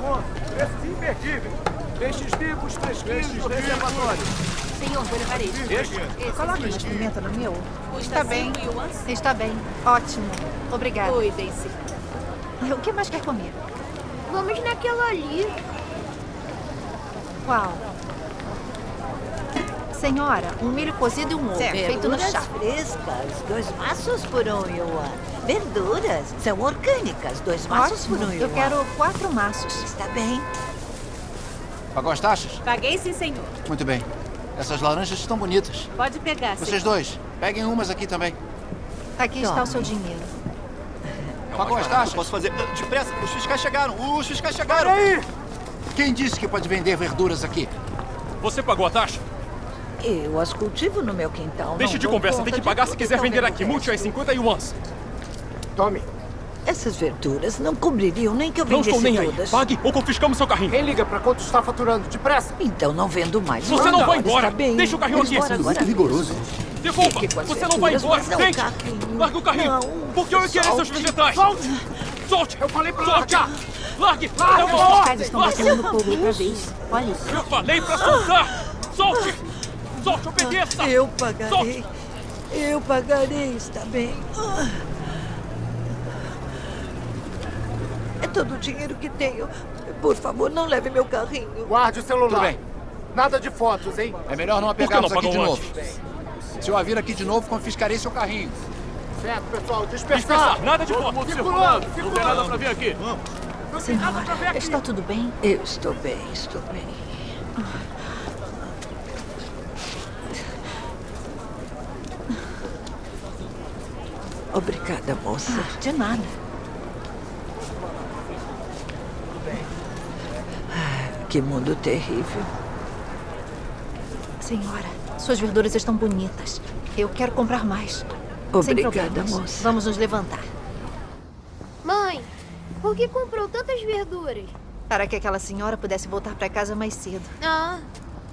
ponto. Preços imperdíveis. Peixes vivos, fresquinhos, reservatórios. Senhor, vou levar este. Coloque mais pimenta no meu. Está bem. Está bem. Ótimo. Obrigada. Cuidem-se. O que mais quer comer? Vamos naquela ali. Qual? Senhora, um milho cozido e um ovo, feito no chá. Frescas, 2 maços por 1 yuan. Verduras, são orgânicas, 2 maços por 1 yuan. Eu quero 4 maços. Está bem. Pagou as taxas? Paguei sim, senhor. Muito bem. Essas laranjas estão bonitas. Pode pegar, Vocês dois, peguem umas aqui também. Aqui está o seu dinheiro. Pagou as taxas? Posso fazer... Depressa, os fiscais chegaram. Os fiscais chegaram. Peraí! Quem disse que pode vender verduras aqui? Você pagou a taxa? Eu as cultivo no meu quintal. Deixe de conversa, tem que pagar se quiser vender aqui. Multe as 50 yuans. Tome. Essas verduras não cobririam nem que eu Não vendesse estou nem aí. todas. Pague ou confiscamos seu carrinho. Quem liga pra quanto está faturando? Depressa. Então não vendo mais. Você não vai embora. Está bem. Deixa o carrinho aqui. Embora agora. rigoroso. Devolva. Fique com as Você não vai embora. verduras, mas não Vende. o carrinho. Larga o carrinho. Não. Porque eu ia querer seus vegetais. Solte! Solte. Eu falei pra Solte. largar. Largue. Larga, Eu vou ó. soltar. Os pais estão batendo no povo outra vez. Olha isso. Eu falei pra soltar. Solte. Solte, obedeça. Eu pagarei. Solte. Eu pagarei, está bem. É todo o dinheiro que tenho. Por favor, não leve meu carrinho. Guarde o celular. Tudo bem. Nada de fotos, hein? É melhor não Por que apegarmos não aqui de pagou novo. Se eu a vir aqui de novo, confiscarei seu carrinho. Certo, pessoal. Dispersar. Dispersar. Nada de foto. Circulando. Não tem nada pra ver aqui. Não tem nada pra ver Senhora, aqui. está tudo bem? Eu estou bem, estou bem. Obrigada, moça. De nada. Que mundo terrível. Senhora, suas verduras estão bonitas. Eu quero comprar mais. Sem Obrigada, problemas. moça. Vamos nos levantar. Mãe, por que comprou tantas verduras? Para que aquela senhora pudesse voltar para casa mais cedo. Ah,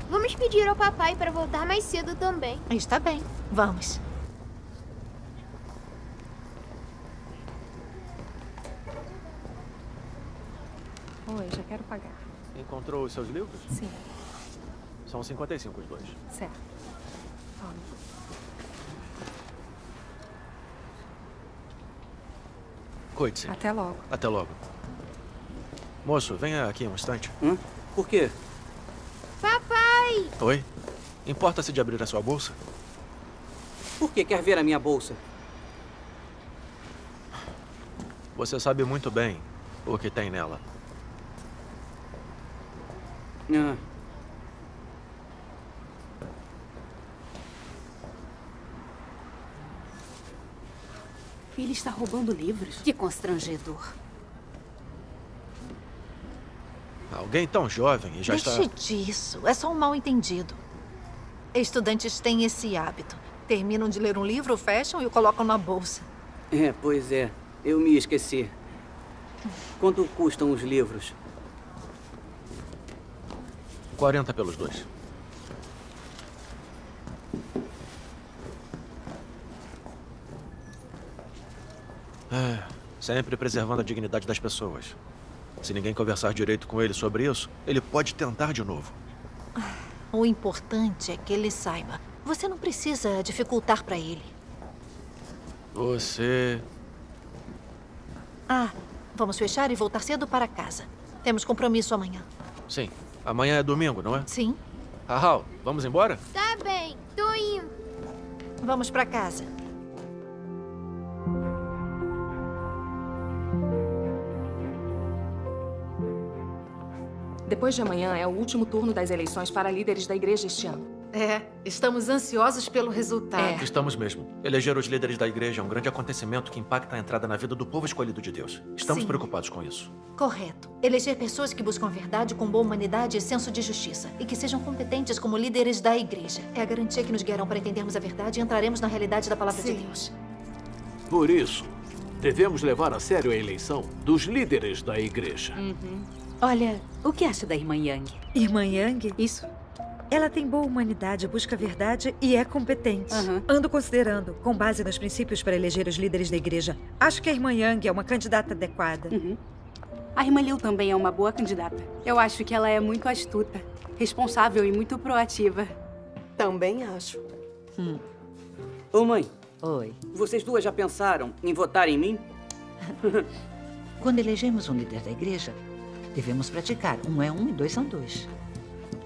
vamos pedir ao papai para voltar mais cedo também. Está bem. Vamos. Oi, já quero pagar. Encontrou os seus livros? Sim, São 55 os dois. certo. Tome. Cuide-se. Até logo. Até logo. Moço, venha aqui um instante. Por quê? Papai! Oi? Importa-se de abrir a sua bolsa? Por que quer ver a minha bolsa? Você sabe muito bem o que tem nela. Ah, Ele está roubando livros. Que constrangedor. Alguém tão jovem e já está... Deixe disso. É só um mal-entendido. Estudantes têm esse hábito. Terminam de ler um livro, fecham e o colocam na bolsa. pois é. Eu me esqueci. Quanto custam os livros? 40 pelos dois. Sempre preservando a dignidade das pessoas. Se ninguém conversar direito com ele sobre isso, ele pode tentar de novo. O importante é que ele saiba. Você não precisa dificultar para ele. Você... Ah, vamos fechar e voltar cedo para casa. Temos compromisso amanhã. Sim. Amanhã é domingo, não é? Sim. Rahal, vamos embora? Tá bem, tô indo. Vamos para casa. Depois de amanhã é o último turno das eleições para líderes da igreja este ano. É, estamos ansiosos pelo resultado. Estamos mesmo. Eleger os líderes da igreja é um grande acontecimento que impacta a entrada na vida do povo escolhido de Deus. Estamos Sim. preocupados com isso. Correto. Eleger pessoas que buscam verdade com boa humanidade e senso de justiça. E que sejam competentes como líderes da igreja. É a garantia que nos guiarão para entendermos a verdade e entraremos na realidade da palavra de Deus. Por isso, devemos levar a sério a eleição dos líderes da igreja. Olha, o que acha da irmã Yang? Irmã Yang? Isso. Ela tem boa humanidade, busca a verdade e é competente. Ando considerando, com base nos princípios para eleger os líderes da igreja. Acho que a irmã Yang é uma candidata adequada. A irmã Liu também é uma boa candidata. Eu acho que ela é muito astuta, responsável e muito proativa. Também acho. Ô, mãe. Oi. Vocês duas já pensaram em votar em mim? Quando elegemos um líder da igreja, devemos praticar 1 é 1 e 2 são 2.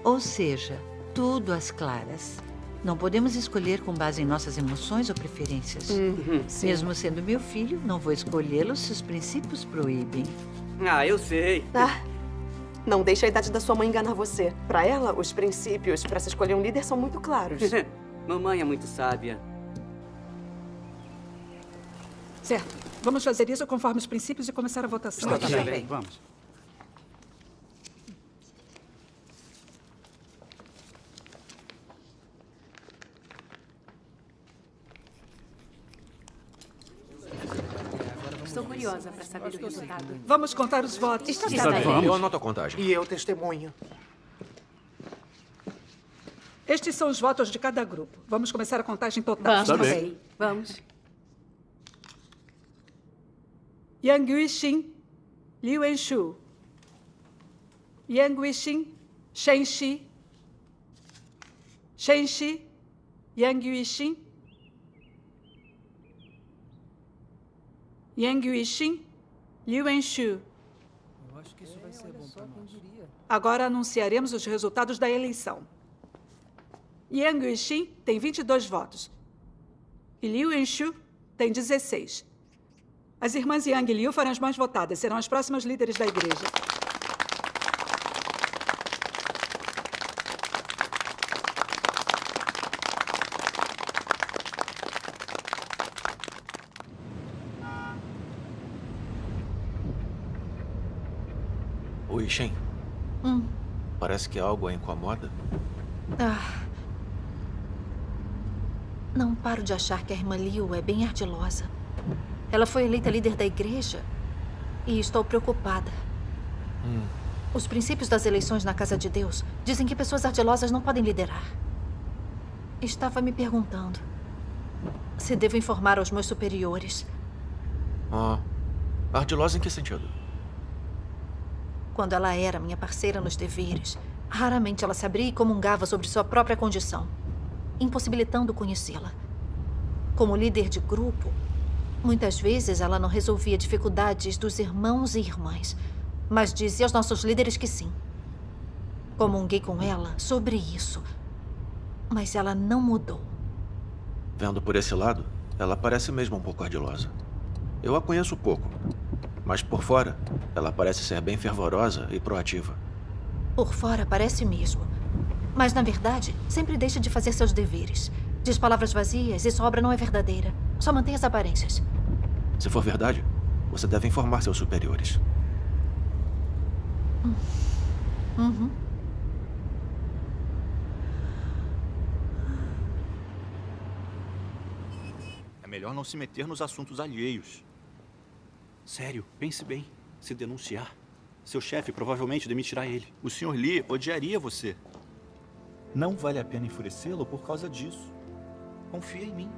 Ou seja, tudo às claras. Não podemos escolher com base em nossas emoções ou preferências. Mesmo sendo meu filho, não vou escolhê-lo se os princípios proíbem. Ah, eu sei. Ah, não deixe a idade da sua mãe enganar você. Para ela, os princípios para se escolher um líder são muito claros. Mamãe é muito sábia. Certo. Vamos fazer isso conforme os princípios e começar a votação. Está bem. Vamos. Estou curiosa para saber o resultado. Vamos contar os votos. Está bem. Eu anoto a contagem. E eu testemunho. Estes são os votos de cada grupo. Vamos começar a contagem total. Vamos, ok. Vamos. Yang Yuixin, Liu Enshu. Yang Yuixin, Shen Shi. Shen Shi, Yang Yuixin. Yang Yuixin, Liu Enshu. Eu acho que isso vai ser bom para nós. Agora anunciaremos os resultados da eleição. Yang Yuixin tem 22 votos. E Liu Enshu tem 16. As irmãs Yang e Liu foram as mais votadas. Serão as próximas líderes da igreja. Oi, Shen. Parece que algo a incomoda. Não paro de achar que a irmã Liu é bem ardilosa. Ela foi eleita líder da igreja e estou preocupada. Os princípios das eleições na Casa de Deus dizem que pessoas ardilosas não podem liderar. Estava me perguntando se devo informar aos meus superiores. Ardilosa em que sentido? Quando ela era minha parceira nos deveres, raramente ela se abria e comungava sobre sua própria condição, impossibilitando conhecê-la. Como líder de grupo, muitas vezes ela não resolvia dificuldades dos irmãos e irmãs, mas dizia aos nossos líderes que sim. Comunguei com ela sobre isso, mas ela não mudou. Vendo por esse lado, ela parece mesmo um pouco ardilosa. Eu a conheço pouco, mas por fora, ela parece ser bem fervorosa e proativa. Por fora parece mesmo, mas na verdade sempre deixa de fazer seus deveres. Diz palavras vazias e sua obra não é verdadeira. Só mantém as aparências. Se for verdade, você deve informar seus superiores. É melhor não se meter nos assuntos alheios. Sério, pense bem. Se denunciar, seu chefe provavelmente demitirá ele. O Sr. Lee odiaria você. Não vale a pena enfurecê-lo por causa disso. Confia em mim.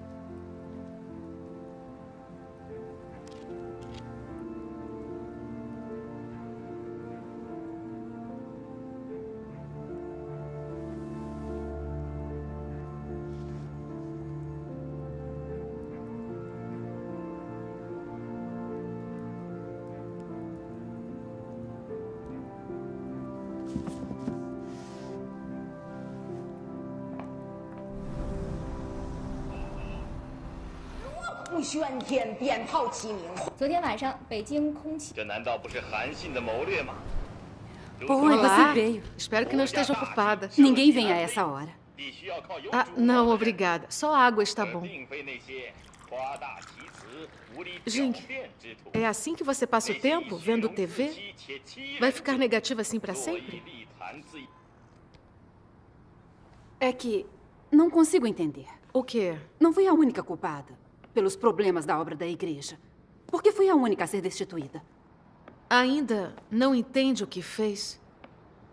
这难道不是韩信的谋略吗？ Oi, você veio. Espero que não esteja ocupada. Ninguém vem a essa hora. Não, obrigada. Só a água está bom. Jing, é assim que você passa o tempo, vendo TV? Vai ficar negativa assim para sempre? É que não consigo entender. O quê? Não fui a única culpada pelos problemas da obra da igreja. Por que fui a única a ser destituída? Ainda não entende o que fez?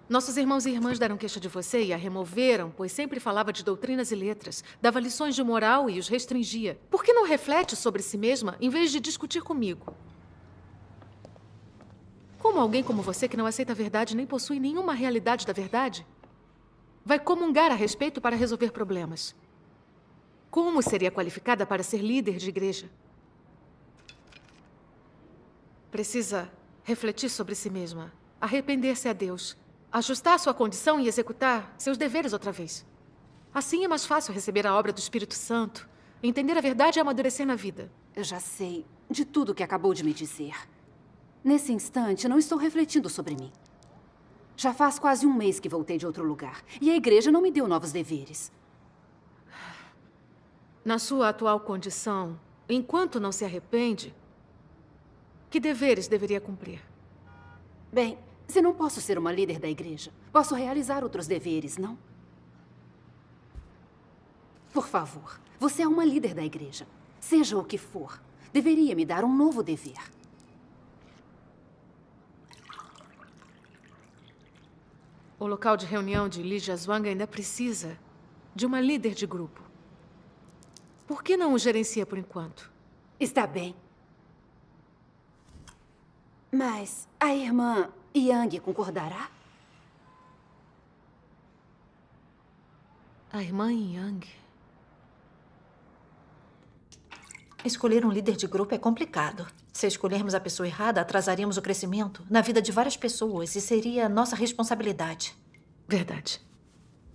Nossos irmãos e irmãs deram queixa de você e a removeram, pois sempre falava de doutrinas e letras, dava lições de moral e os restringia. Por que não reflete sobre si mesma em vez de discutir comigo? Como Como alguém como você, que não aceita a verdade nem possui nenhuma realidade da verdade, vai comungar a respeito para resolver problemas? Como seria qualificada para ser líder de igreja? Precisa refletir sobre si mesma, arrepender-se a Deus, ajustar sua condição e executar seus deveres outra vez. Assim é mais fácil receber a obra do Espírito Santo, entender a verdade e amadurecer na vida. Eu já sei de tudo que acabou de me dizer. Nesse instante, não estou refletindo sobre mim. Já faz quase um mês que voltei de outro lugar, e a igreja não me deu novos deveres. Na sua atual condição, enquanto não se arrepende, que deveres deveria cumprir? Bem, se não posso ser uma líder da igreja, posso realizar outros deveres, não? Por favor, você é uma líder da igreja. Seja o que for, deveria me dar um novo dever. O local de reunião de Li Jiazhuang ainda precisa de uma líder de grupo. Por que não o gerencia por enquanto? Está bem. Mas a irmã Yang concordará? A irmã Yang? Escolher um líder de grupo é complicado. Se escolhermos a pessoa errada, atrasaríamos o crescimento na vida de várias pessoas e seria nossa responsabilidade. Verdade.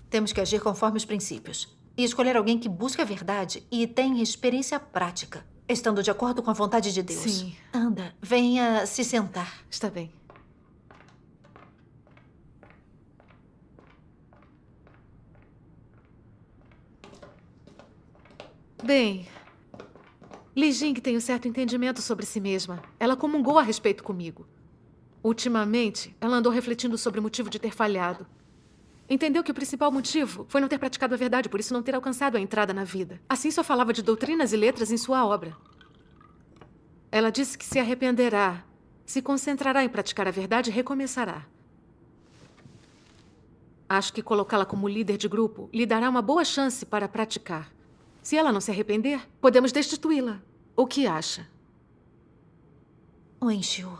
Temos que agir conforme os princípios e escolher alguém que busque a verdade e tem experiência prática, estando de acordo com a vontade de Deus. Sim. Anda, venha se sentar. Está bem. Bem, Li Jing tem um certo entendimento sobre si mesma. Ela comungou a respeito comigo. Ultimamente, ela andou refletindo sobre o motivo de ter falhado. Entendeu que o principal motivo foi não ter praticado a verdade, por isso não ter alcançado a entrada na vida. Assim, só falava de doutrinas e letras em sua obra. Ela disse que se arrependerá, se concentrará em praticar a verdade e recomeçará. Acho que colocá-la como líder de grupo lhe dará uma boa chance para praticar. Se ela não se arrepender, podemos destituí-la. O que acha? Wenxiu,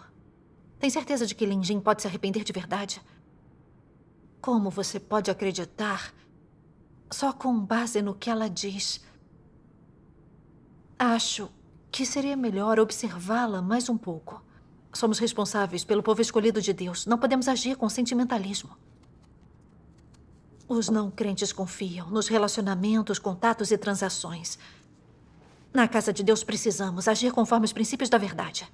tem certeza de que Lin Jing pode se arrepender de verdade? Como você pode acreditar só com base no que ela diz? Acho que seria melhor observá-la mais um pouco. Somos responsáveis pelo povo escolhido de Deus. Não podemos agir com sentimentalismo. Os não crentes confiam nos relacionamentos, contatos e transações. Na casa de Deus precisamos agir conforme os princípios da verdade.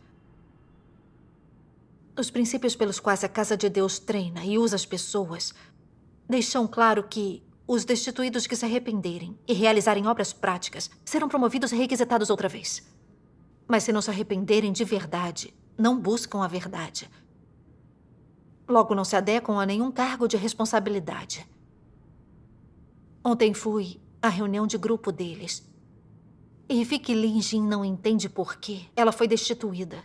Os princípios pelos quais a casa de Deus treina e usa as pessoas deixam claro que os destituídos que se arrependerem e realizarem obras práticas serão promovidos e requisitados outra vez. Mas se não se arrependerem de verdade, não buscam a verdade. Logo não se adequam a nenhum cargo de responsabilidade. Ontem fui à reunião de grupo deles. E vi que Lin Jing não entende por quê ela foi destituída.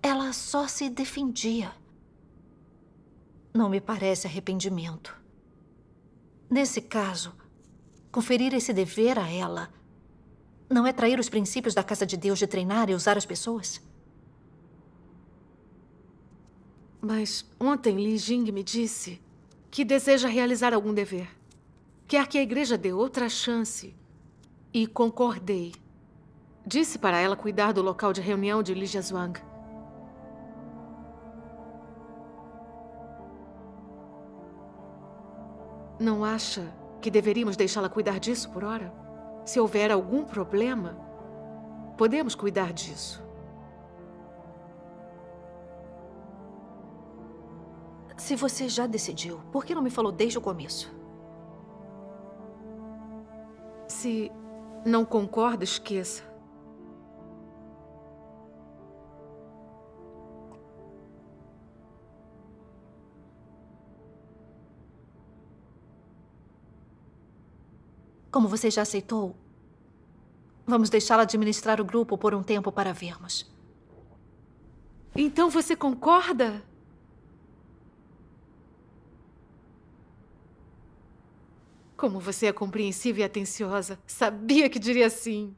Ela só se defendia. Não me parece arrependimento. Nesse caso, conferir esse dever a ela não é trair os princípios da casa de Deus de treinar e usar as pessoas? Mas ontem Li Jing me disse que deseja realizar algum dever. Quer que a igreja dê outra chance. E concordei. Disse para ela cuidar do local de reunião de Li Jiazhuang. Não acha que deveríamos deixá-la cuidar disso por hora? Se houver algum problema, podemos cuidar disso. Se você já decidiu, por que não me falou desde o começo? Se não concorda, esqueça. Como você já aceitou, vamos deixá-la administrar o grupo por um tempo para vermos. Então você concorda? Como você é compreensiva e atenciosa. Sabia que diria sim.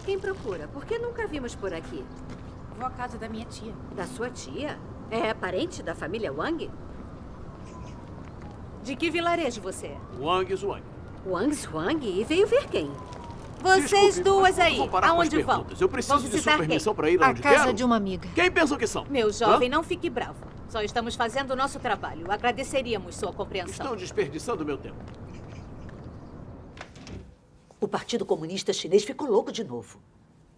Por quem procura? Por que nunca vimos por aqui? Vou à casa da minha tia. Da sua tia? É parente da família Wang? De que vilarejo você é? Wang Zhuang. Wang Zhuang? E veio ver quem? Vocês Desculpe, duas mas aí, vou parar com as aonde vão? perguntas. Eu preciso Vão de visitar sua permissão quem? para ir A aonde casa quero. de uma amiga. Quem pensam que são? Meu jovem, Hã? não fique bravo. Só estamos fazendo o nosso trabalho. Agradeceríamos sua compreensão. Estão desperdiçando meu tempo. O Partido Comunista Chinês ficou louco de novo.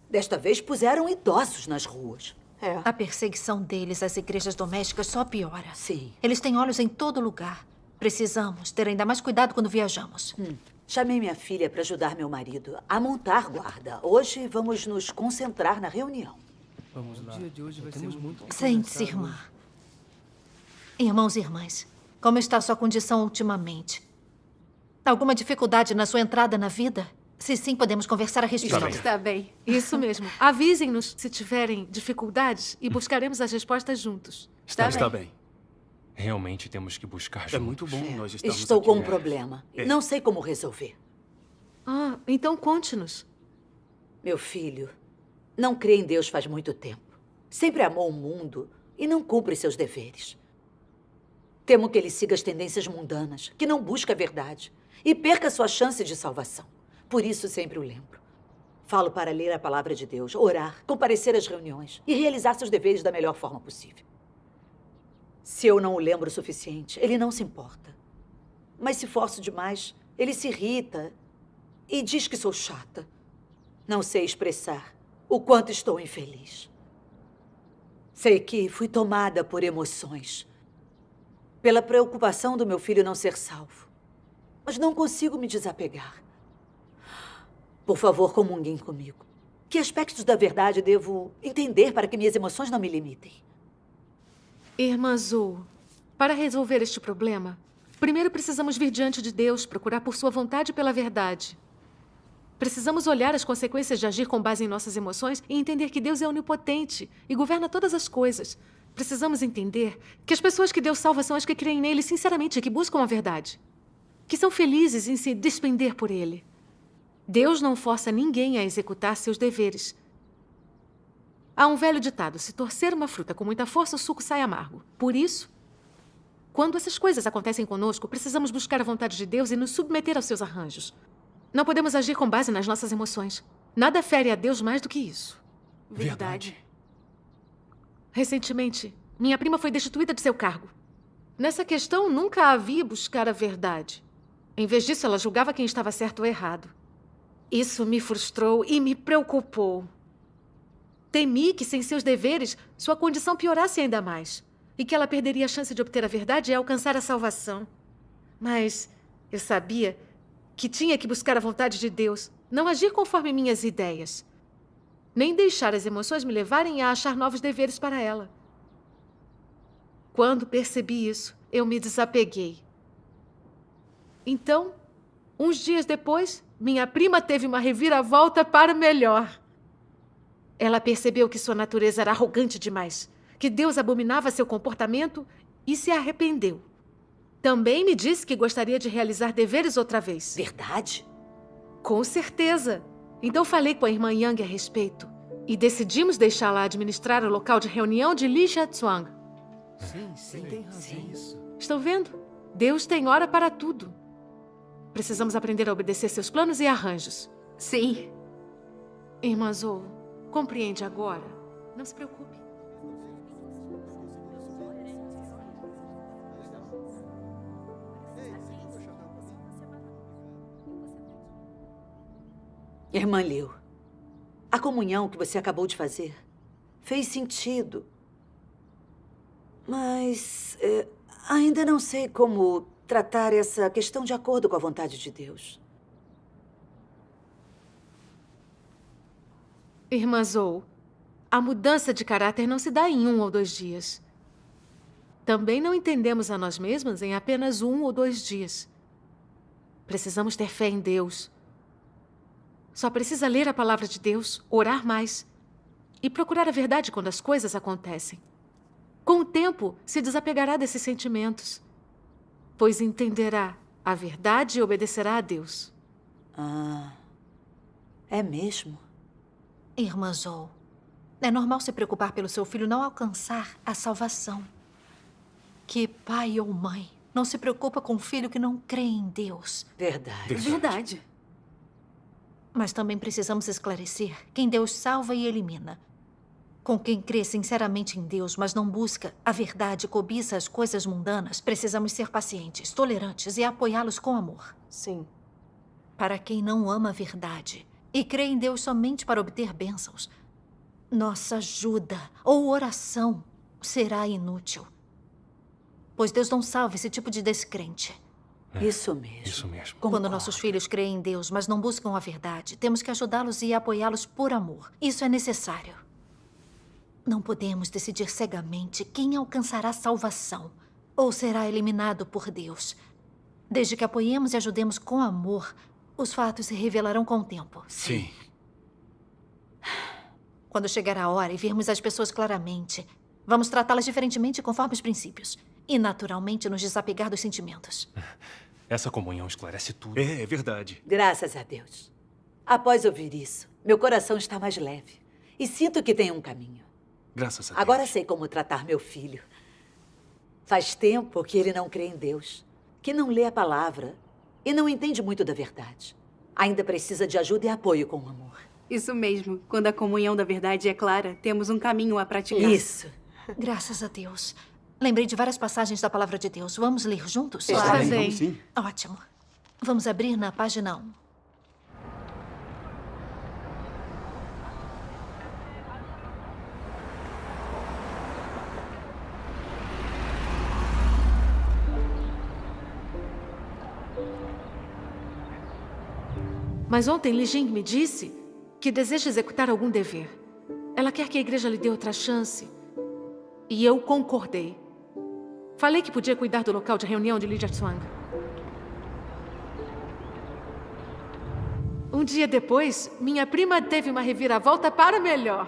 Desta vez puseram idosos nas ruas. A perseguição deles às igrejas domésticas só piora. Sim. Eles têm olhos em todo lugar. Precisamos ter ainda mais cuidado quando viajamos. Chamei minha filha para ajudar meu marido a montar guarda. Hoje vamos nos concentrar na reunião. Vamos lá. O dia de hoje vai ser muito Sente-se, irmã. Irmãos e irmãs, como está a sua condição ultimamente? Alguma dificuldade na sua entrada na vida? Se sim, podemos conversar a respeito. Está bem. Isso mesmo. Avisem-nos se tiverem dificuldades e buscaremos as respostas juntos. Está bem. Realmente temos que buscar juntos. É muito bom nós estarmos Estou com um problema. Não sei como resolver. Ah, então conte-nos. Meu filho não crê em Deus faz muito tempo. Sempre amou o mundo e não cumpre seus deveres. Temo que ele siga as tendências mundanas, que não busca a verdade e perca sua chance de salvação. Por isso sempre o lembro. Falo para ler a palavra de Deus, orar, comparecer às reuniões e realizar seus deveres da melhor forma possível. Se eu não o lembro o suficiente, ele não se importa. Mas se forço demais, ele se irrita e diz que sou chata. Não sei expressar o quanto estou infeliz. Sei que fui tomada por emoções, pela preocupação do meu filho não ser salvo. Mas não consigo me desapegar. Por favor, comunguem comigo. Que aspectos da verdade devo entender para que minhas emoções não me limitem? Irmã Zhou, para resolver este problema, primeiro precisamos vir diante de Deus, procurar por sua vontade e pela verdade. Precisamos olhar as consequências de agir com base em nossas emoções e entender que Deus é onipotente e governa todas as coisas. Precisamos entender que as pessoas que Deus salva são as que creem nele sinceramente e que buscam a verdade. Que são felizes em se despender por ele. Deus não força ninguém a executar seus deveres. Há um velho ditado: se torcer uma fruta com muita força, o suco sai amargo. Por isso, quando essas coisas acontecem conosco, precisamos buscar a vontade de Deus e nos submeter aos seus arranjos. Não podemos agir com base nas nossas emoções. Nada fere a Deus mais do que isso. Verdade. Recentemente, minha prima foi destituída de seu cargo. Nessa questão, nunca a vi buscar a verdade. Em vez disso, ela julgava quem estava certo ou errado. Isso me frustrou e me preocupou. Temi que, sem seus deveres, sua condição piorasse ainda mais. E que ela perderia a chance de obter a verdade e alcançar a salvação. Mas eu sabia que tinha que buscar a vontade de Deus, não agir conforme minhas ideias. Nem deixar as emoções me levarem a achar novos deveres para ela. Quando percebi isso, eu me desapeguei. Então, uns dias depois, minha prima teve uma reviravolta para melhor. Ela percebeu que sua natureza era arrogante demais, que Deus abominava seu comportamento e se arrependeu. Também me disse que gostaria de realizar deveres outra vez. Verdade? Com certeza. Então falei com a irmã Yang a respeito e decidimos deixá-la administrar o local de reunião de Li Jiazhuang. Sim, tem razão. Isso. Estão vendo? Deus tem hora para tudo. Precisamos aprender a obedecer seus planos e arranjos. Sim. Irmã Zhou, compreende agora? Não se preocupe. Irmã Liu, a comunhão que você acabou de fazer fez sentido. Mas ainda não sei como tratar essa questão de acordo com a vontade de Deus. Irmã Zhou, a mudança de caráter não se dá em 1 ou 2 dias. Também não entendemos a nós mesmas em apenas 1 ou 2 dias. Precisamos ter fé em Deus. Só precisa ler a palavra de Deus, orar mais e procurar a verdade quando as coisas acontecem. Com o tempo, se desapegará desses sentimentos, pois entenderá a verdade e obedecerá a Deus. Ah, é mesmo? Irmã Zou, é normal se preocupar pelo seu filho não alcançar a salvação. Que pai ou mãe não se preocupa com um filho que não crê em Deus? Verdade. Mas também precisamos esclarecer quem Deus salva e elimina. Com quem crê sinceramente em Deus, mas não busca a verdade e cobiça as coisas mundanas, precisamos ser pacientes, tolerantes e apoiá-los com amor. Sim. Para quem não ama a verdade e crê em Deus somente para obter bênçãos, nossa ajuda ou oração será inútil. Pois Deus não salva esse tipo de descrente. Isso mesmo. Isso mesmo. Quando nossos filhos creem em Deus, mas não buscam a verdade, temos que ajudá-los e apoiá-los por amor. Isso é necessário. Não podemos decidir cegamente quem alcançará salvação ou será eliminado por Deus. Desde que apoiemos e ajudemos com amor, os fatos se revelarão com o tempo. Sim. Quando chegar a hora e vermos as pessoas claramente, vamos tratá-las diferentemente conforme os princípios. E, naturalmente, nos desapegar dos sentimentos. Essa comunhão esclarece tudo. É verdade. Graças a Deus. Após ouvir isso, meu coração está mais leve. E sinto que tenho um caminho. Graças a Deus. Agora sei como tratar meu filho. Faz tempo que ele não crê em Deus, que não lê a palavra e não entende muito da verdade. Ainda precisa de ajuda e apoio com amor. Isso mesmo. Quando a comunhão da verdade é clara, temos um caminho a praticar. Isso. Graças a Deus. Lembrei de várias passagens da Palavra de Deus. Vamos ler juntos? Está bem, vamos sim. Ótimo. Vamos abrir na página 1. Mas ontem Li Jing me disse que deseja executar algum dever. Ela quer que a igreja lhe dê outra chance. E eu concordei. Falei que podia cuidar do local de reunião de Li Jiazhuang. Um dia depois, minha prima teve uma reviravolta para melhor.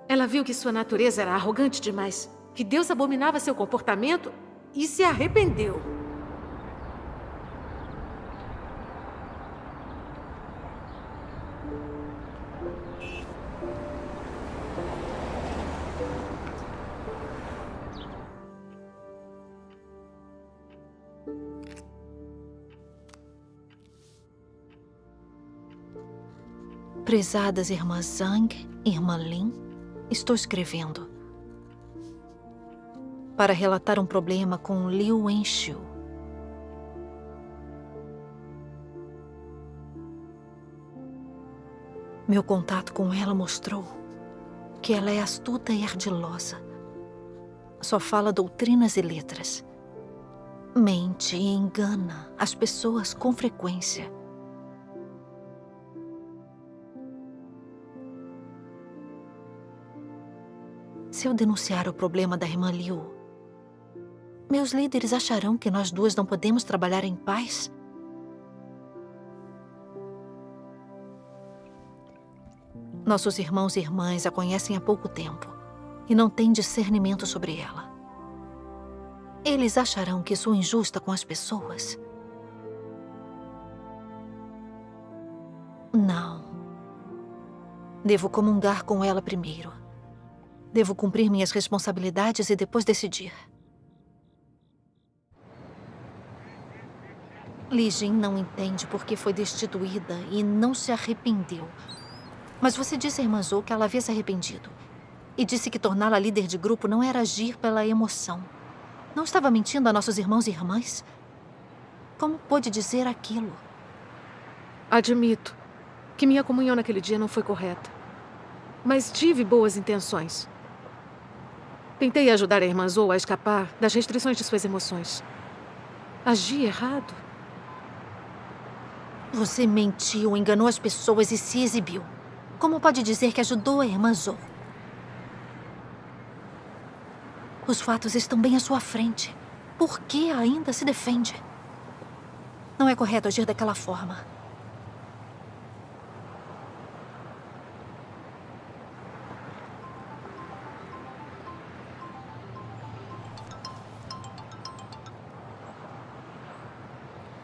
Ela viu que sua natureza era arrogante demais, que Deus abominava seu comportamento e se arrependeu. Prezadas irmã Zhang, irmã Lin, estou escrevendo para relatar um problema com Liu Wenxiu. Meu contato com ela mostrou que ela é astuta e ardilosa. Só fala doutrinas e letras. Mente e engana as pessoas com frequência. Se eu denunciar o problema da irmã Liu, meus líderes acharão que nós duas não podemos trabalhar em paz? Nossos irmãos e irmãs a conhecem há pouco tempo e não têm discernimento sobre ela. Eles acharão que sou injusta com as pessoas? Não. Devo comungar com ela primeiro. Devo cumprir minhas responsabilidades e depois decidir. Li Jing não entende por que foi destituída e não se arrependeu. Mas você disse à irmã Zou que ela havia se arrependido. E disse que torná-la líder de grupo não era agir pela emoção. Não estava mentindo a nossos irmãos e irmãs? Como pôde dizer aquilo? Admito que minha comunhão naquele dia não foi correta. Mas tive boas intenções. Tentei ajudar a irmã Zou a escapar das restrições de suas emoções. Agi errado? Você mentiu, enganou as pessoas e se exibiu. Como pode dizer que ajudou a irmã Zou? Os fatos estão bem à sua frente. Por que ainda se defende? Não é correto agir daquela forma.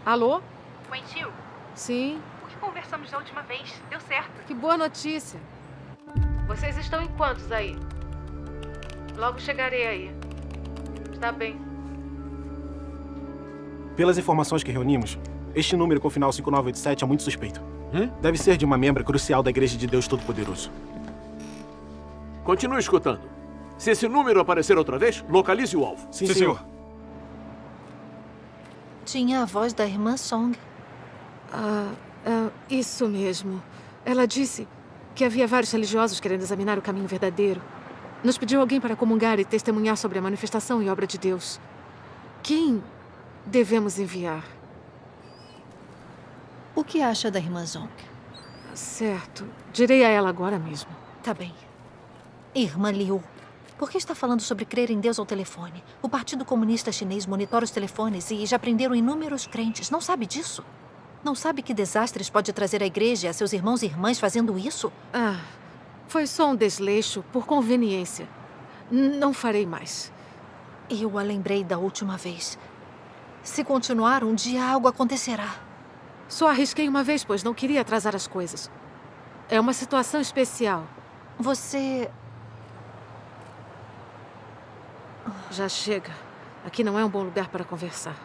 Alô? Wenxiu, Sim? os conversamos da última vez. Deu certo. Que boa notícia. Vocês estão em quantos aí? Logo chegarei aí. Está bem. Pelas informações que reunimos, este número com final 5987 é muito suspeito. Deve ser de uma membra crucial da Igreja de Deus Todo-Poderoso. Continue escutando. Se esse número aparecer outra vez, localize o alvo. Sim, senhor. Tinha a voz da irmã Song. Isso mesmo. Ela disse que havia vários religiosos querendo examinar o caminho verdadeiro. Nos pediu alguém para comungar e testemunhar sobre a manifestação e obra de Deus. Quem devemos enviar? O que acha da irmã Zong? Certo. Direi a ela agora mesmo. Tá bem. Irmã Liu, por que está falando sobre crer em Deus ao telefone? O Partido Comunista Chinês monitora os telefones e já prenderam inúmeros crentes. Não sabe disso? Não sabe que desastres pode trazer à igreja e a seus irmãos e irmãs fazendo isso? Foi só um desleixo por conveniência. Não farei mais. Eu a lembrei da última vez. Se continuar, um dia algo acontecerá. Só arrisquei uma vez, pois não queria atrasar as coisas. É uma situação especial. Você... Já chega. Aqui não é um bom lugar para conversar.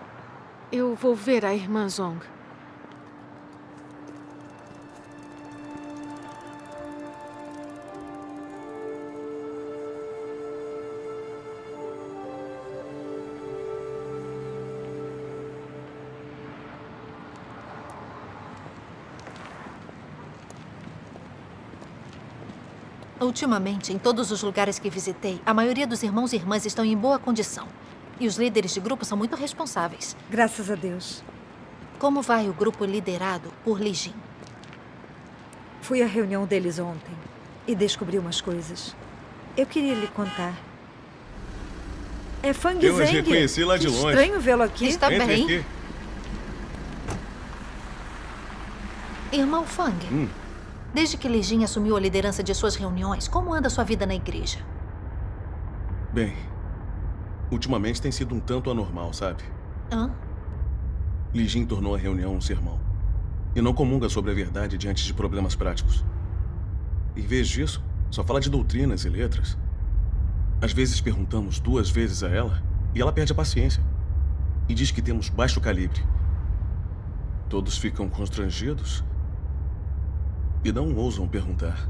Eu vou ver a irmã Zong. Ultimamente, em todos os lugares que visitei, a maioria dos irmãos e irmãs estão em boa condição. E os líderes de grupo são muito responsáveis. Graças a Deus. Como vai o grupo liderado por Li Jin? Fui à reunião deles ontem e descobri umas coisas. Eu queria lhe contar. É Fang Eu Zeng. as reconheci lá de longe. Estranho vê-lo aqui. Está Entre bem? aqui. Irmão Fang, desde que Li Jin assumiu a liderança de suas reuniões, como anda sua vida na igreja? Bem, ultimamente tem sido um tanto anormal, sabe? Li Jin tornou a reunião um sermão. E não comunga sobre a verdade diante de problemas práticos. Em vez disso, só fala de doutrinas e letras. Às vezes perguntamos 2 vezes a ela e ela perde a paciência. E diz que temos baixo calibre. Todos ficam constrangidos e não ousam perguntar.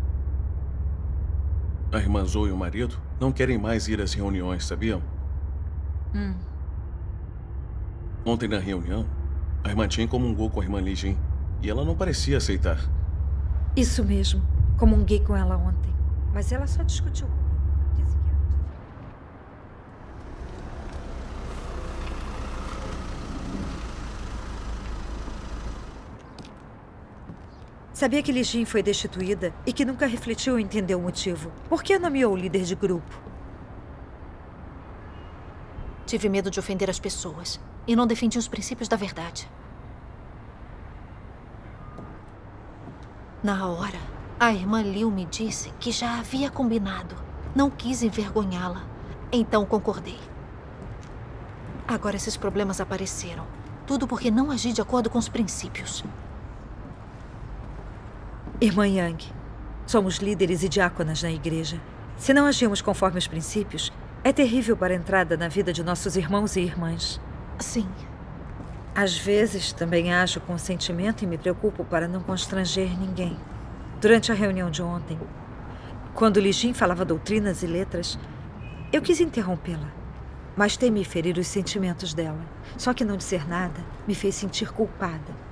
A irmã Zoe e o marido não querem mais ir às reuniões, sabiam? Ontem na reunião, a irmã Chen comungou com a irmã Li Jin e ela não parecia aceitar. Isso mesmo. Comunguei com ela ontem. Mas ela só discutiu comigo. Disse que Sabia que Li Jin foi destituída e que nunca refletiu em entender o motivo. Por que nomeou o líder de grupo? Tive medo de ofender as pessoas e não defendi os princípios da verdade. Na hora, a irmã Liu me disse que já havia combinado. Não quis envergonhá-la. Então concordei. Agora esses problemas apareceram. Tudo porque não agi de acordo com os princípios. Irmã Yang, somos líderes e diáconas na igreja. Se não agimos conforme os princípios, é terrível para a entrada na vida de nossos irmãos e irmãs. Sim. Às vezes, também ajo com sentimento e me preocupo para não constranger ninguém. Durante a reunião de ontem, quando Li Jin falava doutrinas e letras, eu quis interrompê-la, mas temi ferir os sentimentos dela. Só que não dizer nada me fez sentir culpada.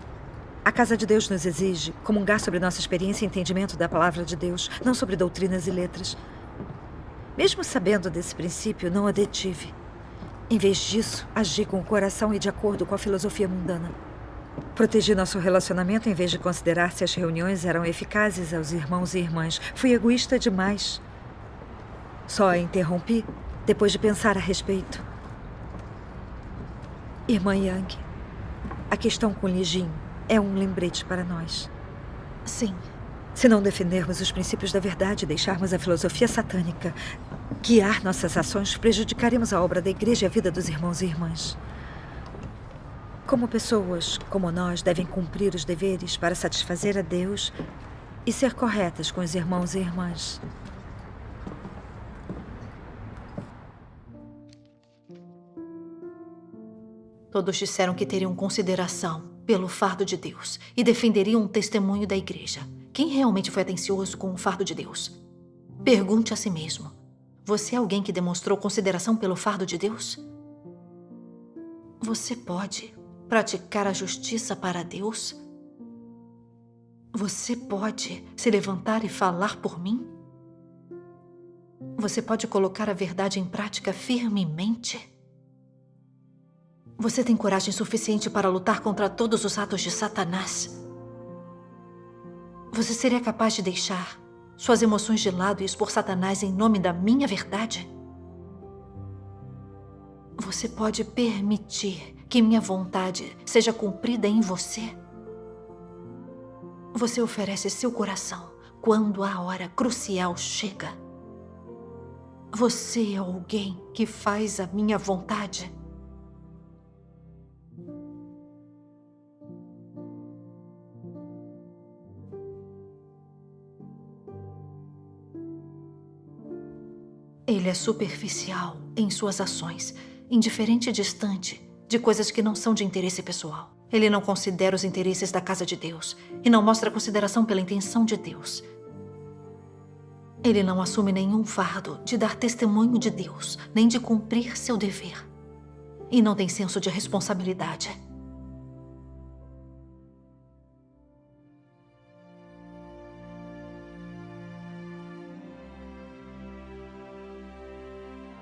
A Casa de Deus nos exige comungar sobre nossa experiência e entendimento da palavra de Deus, não sobre doutrinas e letras. Mesmo sabendo desse princípio, não a detive. Em vez disso, agi com o coração e de acordo com a filosofia mundana. Protegi nosso relacionamento em vez de considerar se as reuniões eram eficazes aos irmãos e irmãs. Fui egoísta demais. Só a interrompi depois de pensar a respeito. Irmã Yang, a questão com Li Jin é um lembrete para nós. Sim. Se não defendermos os princípios da verdade e deixarmos a filosofia satânica guiar nossas ações, prejudicaremos a obra da igreja e a vida dos irmãos e irmãs. Como pessoas como nós devem cumprir os deveres para satisfazer a Deus e ser corretas com os irmãos e irmãs. Todos disseram que teriam consideração pelo fardo de Deus e defenderiam um testemunho da igreja. Quem realmente foi atencioso com o fardo de Deus? Pergunte a si mesmo. Você é alguém que demonstrou consideração pelo fardo de Deus? Você pode praticar a justiça para Deus? Você pode se levantar e falar por mim? Você pode colocar a verdade em prática firmemente? Você tem coragem suficiente para lutar contra todos os atos de Satanás? Você seria capaz de deixar suas emoções de lado e expor Satanás em nome da minha verdade? Você pode permitir que minha vontade seja cumprida em você? Você oferece seu coração quando a hora crucial chega? Você é alguém que faz a minha vontade? Ele é superficial em suas ações, indiferente e distante de coisas que não são de interesse pessoal. Ele não considera os interesses da casa de Deus e não mostra consideração pela intenção de Deus. Ele não assume nenhum fardo de dar testemunho de Deus, nem de cumprir seu dever. E não tem senso de responsabilidade.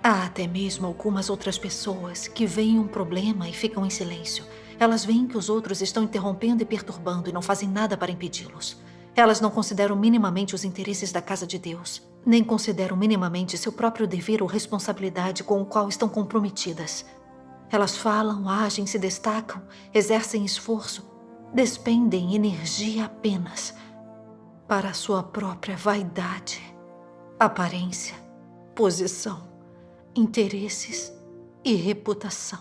Há até mesmo algumas outras pessoas que veem um problema e ficam em silêncio. Elas veem que os outros estão interrompendo e perturbando e não fazem nada para impedi-los. Elas não consideram minimamente os interesses da casa de Deus, nem consideram minimamente seu próprio dever ou responsabilidade com o qual estão comprometidas. Elas falam, agem, se destacam, exercem esforço, despendem energia apenas para a sua própria vaidade, aparência, posição, interesses e reputação.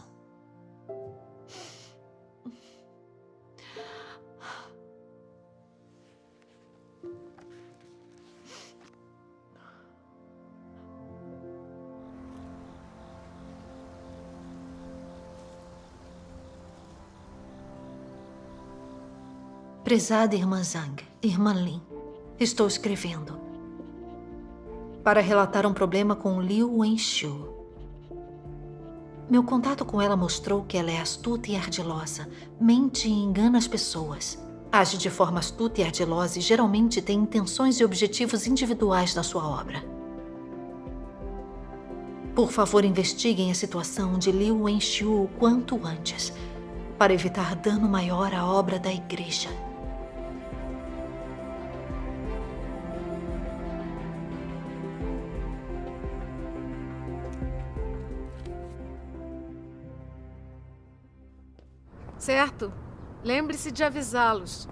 Prezada irmã Zhang, irmã Lin, estou escrevendo para relatar um problema com Liu Wenxiu. Meu contato com ela mostrou que ela é astuta e ardilosa, mente e engana as pessoas. Age de forma astuta e ardilosa e geralmente tem intenções e objetivos individuais na sua obra. Por favor, investiguem a situação de Liu Wenxiu o quanto antes, para evitar dano maior à obra da igreja. Certo. Lembre-se de avisá-los.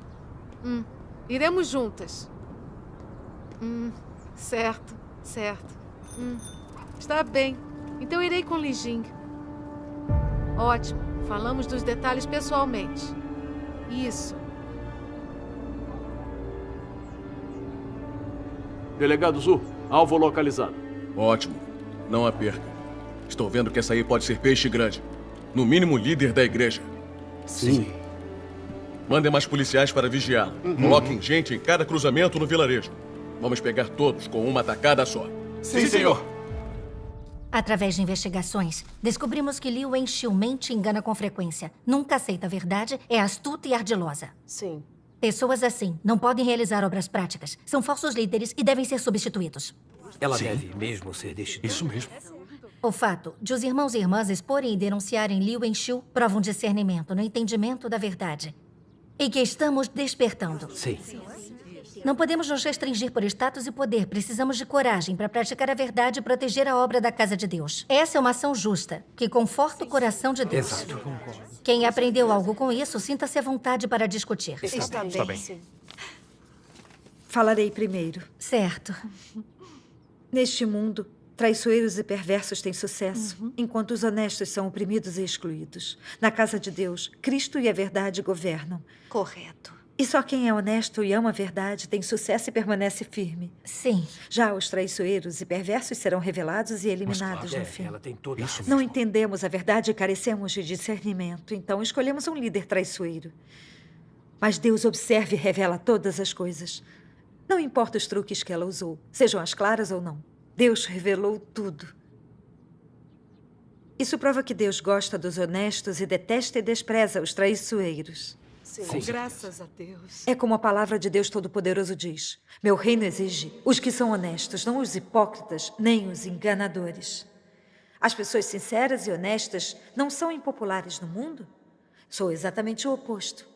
Iremos juntas. Certo. Está bem. Então irei com Li Jing. Ótimo. Falamos dos detalhes pessoalmente. Isso. Delegado Zhu, alvo localizado. Ótimo. Não a perca. Estou vendo que essa aí pode ser peixe grande. No mínimo, líder da igreja. Sim. Mandem mais policiais para vigiar. Coloquem gente em cada cruzamento no vilarejo. Vamos pegar todos com uma tacada só. Sim, senhor. Através de investigações, descobrimos que Liu Wenxiu mente e engana com frequência. Nunca aceita a verdade, é astuta e ardilosa. Sim. Pessoas assim não podem realizar obras práticas. São falsos líderes e devem ser substituídos. Ela deve mesmo ser destituída. Isso mesmo. O fato de os irmãos e irmãs exporem e denunciarem Liu Wenxiu prova um discernimento no entendimento da verdade. E que estamos despertando. Sim. Não podemos nos restringir por status e poder. Precisamos de coragem para praticar a verdade e proteger a obra da casa de Deus. Essa é uma ação justa, que conforta o coração de Deus. Exato. Quem aprendeu algo com isso, sinta-se à vontade para discutir. Está bem. Sim. Falarei primeiro. Certo. Neste mundo, Traiçoeiros e perversos têm sucesso, enquanto os honestos são oprimidos e excluídos. Na casa de Deus, Cristo e a verdade governam. Correto. E só quem é honesto e ama a verdade tem sucesso e permanece firme. Sim. Já os traiçoeiros e perversos serão revelados e eliminados no fim. Ela tem toda a Não entendemos a verdade e carecemos de discernimento, então escolhemos um líder traiçoeiro. Mas Deus observa e revela todas as coisas. Não importa os truques que ela usou, sejam as claras ou não. Deus revelou tudo. Isso prova que Deus gosta dos honestos e detesta e despreza os traiçoeiros. Sim. Graças a Deus. É como a palavra de Deus Todo-Poderoso diz: meu reino exige os que são honestos, não os hipócritas, nem os enganadores. As pessoas sinceras e honestas não são impopulares no mundo? Sou exatamente o oposto.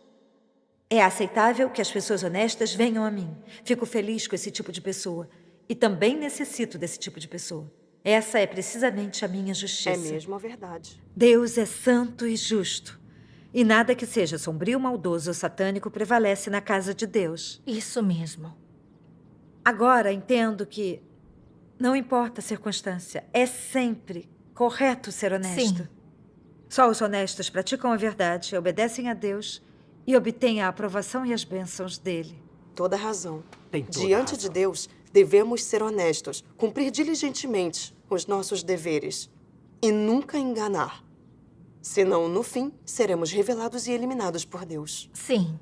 É aceitável que as pessoas honestas venham a mim. Fico feliz com esse tipo de pessoa. E também necessito desse tipo de pessoa. Essa é precisamente a minha justiça. É mesmo a verdade. Deus é santo e justo. E nada que seja sombrio, maldoso ou satânico prevalece na casa de Deus. Isso mesmo. Agora entendo que não importa a circunstância, é sempre correto ser honesto. Sim. Só os honestos praticam a verdade, obedecem a Deus e obtêm a aprovação e as bênçãos dele. Toda razão. Tem toda Diante razão. de Deus, devemos ser honestos, cumprir diligentemente os nossos deveres e nunca enganar. Senão, no fim, seremos revelados e eliminados por Deus. Sim.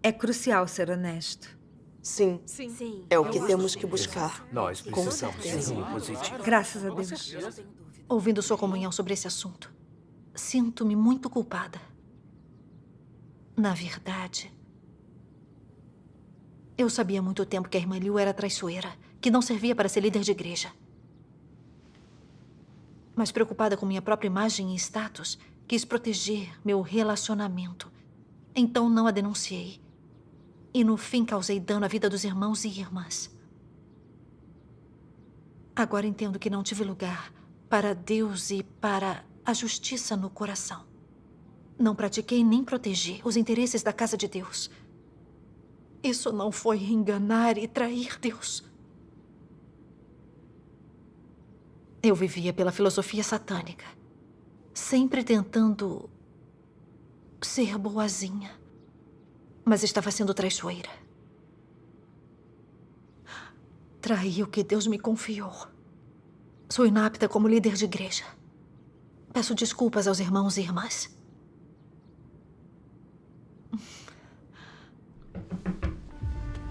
É crucial ser honesto. Sim. É o que temos que buscar. Nós Com precisamos certeza. ser positivos. Graças a Deus. Ouvindo sua comunhão sobre esse assunto, sinto-me muito culpada. Na verdade, eu sabia há muito tempo que a irmã Liu era traiçoeira, que não servia para ser líder de igreja. Mas preocupada com minha própria imagem e status, quis proteger meu relacionamento. Então não a denunciei. E no fim causei dano à vida dos irmãos e irmãs. Agora entendo que não tive lugar para Deus e para a justiça no coração. Não pratiquei nem protegi os interesses da casa de Deus. Isso não foi enganar e trair Deus. Eu vivia pela filosofia satânica, sempre tentando ser boazinha, mas estava sendo traiçoeira. Traí o que Deus me confiou. Sou inapta como líder de igreja. Peço desculpas aos irmãos e irmãs.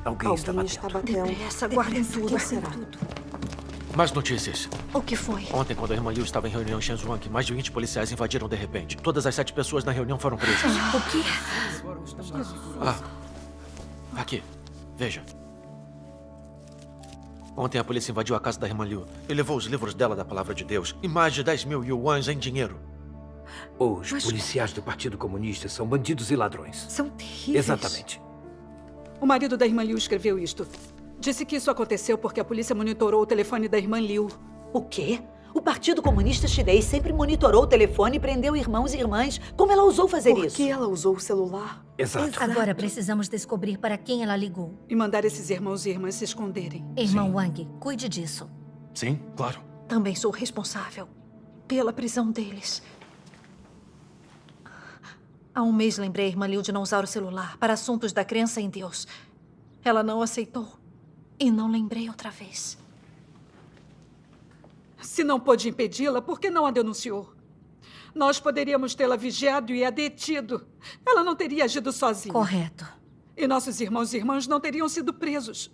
Alguém está batendo. Depressa, guardem tudo. Quem será? Mais notícias. O que foi? Ontem, quando a irmã Liu estava em reunião em Shenzhuang, mais de 20 policiais invadiram de repente. Todas as 7 pessoas na reunião foram presas. O quê? Aqui. Veja. Ontem a polícia invadiu a casa da irmã Liu e levou os livros dela da Palavra de Deus e mais de 10 mil yuans em dinheiro. Os policiais do Partido Comunista são bandidos e ladrões. São terríveis. Exatamente. O marido da irmã Liu escreveu isto. Disse que isso aconteceu porque a polícia monitorou o telefone da irmã Liu. O quê? O Partido Comunista Chinês sempre monitorou o telefone e prendeu irmãos e irmãs. Como ela ousou fazer isso? Por que ela usou o celular? Exato. Agora precisamos descobrir para quem ela ligou. E mandar esses irmãos e irmãs se esconderem. Irmão Wang, cuide disso. Sim, claro. Também sou responsável pela prisão deles. Há um mês lembrei a irmã Liu de não usar o celular para assuntos da crença em Deus. Ela não aceitou. E não lembrei outra vez. Se não pôde impedi-la, por que não a denunciou? Nós poderíamos tê-la vigiado e a detido. Ela não teria agido sozinha. Correto. E nossos irmãos e irmãs não teriam sido presos.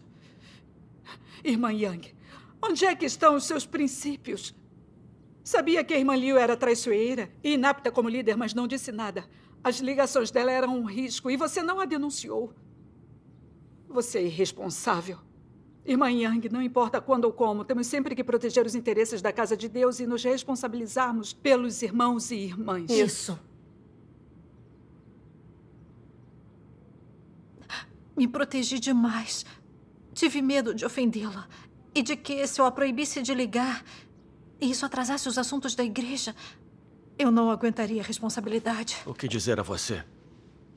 Irmã Yang, onde é que estão os seus princípios? Sabia que a irmã Liu era traiçoeira e inapta como líder, mas não disse nada. As ligações dela eram um risco e você não a denunciou. Você é irresponsável. Irmã Yang, não importa quando ou como, temos sempre que proteger os interesses da casa de Deus e nos responsabilizarmos pelos irmãos e irmãs. Isso. Me protegi demais. Tive medo de ofendê-la e de que, se eu a proibisse de ligar e isso atrasasse os assuntos da igreja, eu não aguentaria a responsabilidade. O que dizer a você?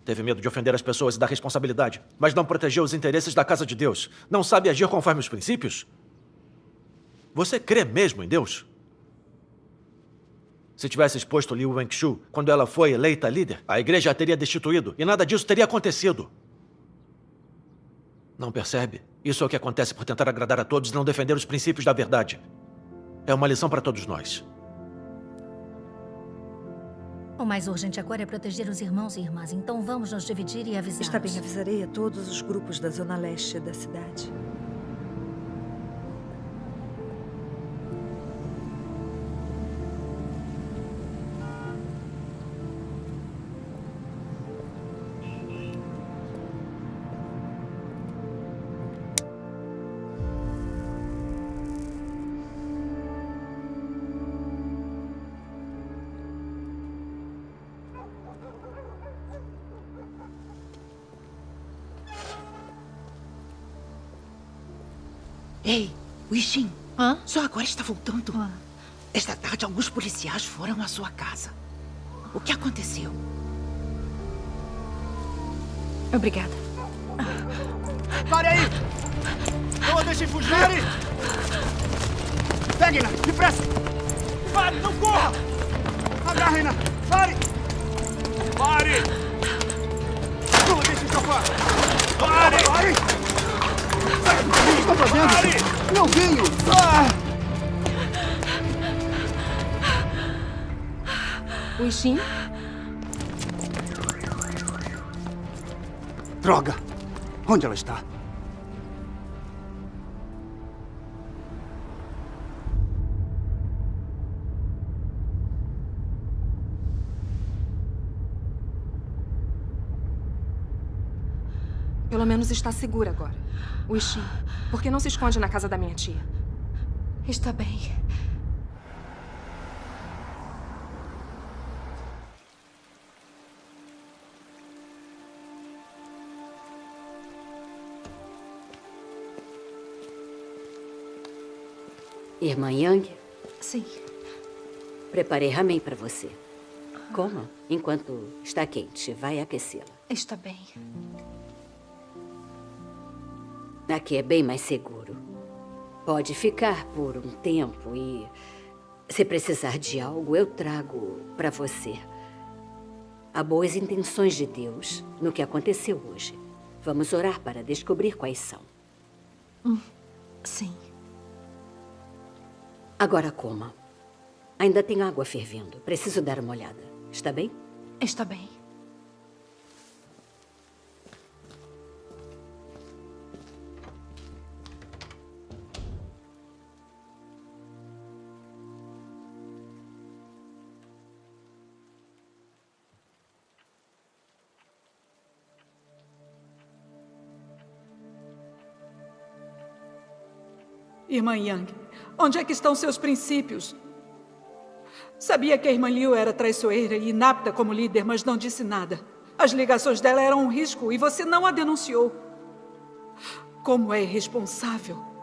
Teve medo de ofender as pessoas e da responsabilidade, mas não protegeu os interesses da casa de Deus. Não sabe agir conforme os princípios? Você crê mesmo em Deus? Se tivesse exposto Liu Wengshu quando ela foi eleita líder, a igreja a teria destituído e nada disso teria acontecido. Não percebe? Isso é o que acontece por tentar agradar a todos e não defender os princípios da verdade. É uma lição para todos nós. O mais urgente agora é proteger os irmãos e irmãs, então vamos nos dividir e avisá-los. Está bem, avisarei a todos os grupos da zona leste da cidade. Ei, Wixin. Só agora está voltando. Esta tarde, alguns policiais foram à sua casa. O que aconteceu? Obrigada. Pare aí! Não a deixem fugir! Pare! Peguem-na! Depressa! Pare! Não corra! Agarrem-na! Pare! Pare! Não a deixem escapar! Pare! Pare! O que está fazendo? Pare! Não venho! Wixin? Droga! Onde ela está? Pelo menos está segura agora. Wixin, por que não se esconde na casa da minha tia? Está bem. Irmã Yang? Sim. Preparei ramen para você. Coma enquanto está quente. Vai aquecê-la. Está bem. Aqui é bem mais seguro. Pode ficar por um tempo e, se precisar de algo, eu trago para você. Há boas intenções de Deus no que aconteceu hoje. Vamos orar para descobrir quais são. Sim. Agora coma. Ainda tem água fervendo. Preciso dar uma olhada. Está bem? Está bem. Irmã Yang, onde é que estão seus princípios? Sabia que a irmã Liu era traiçoeira e inapta como líder, mas não disse nada. As ligações dela eram um risco e você não a denunciou. Como é irresponsável.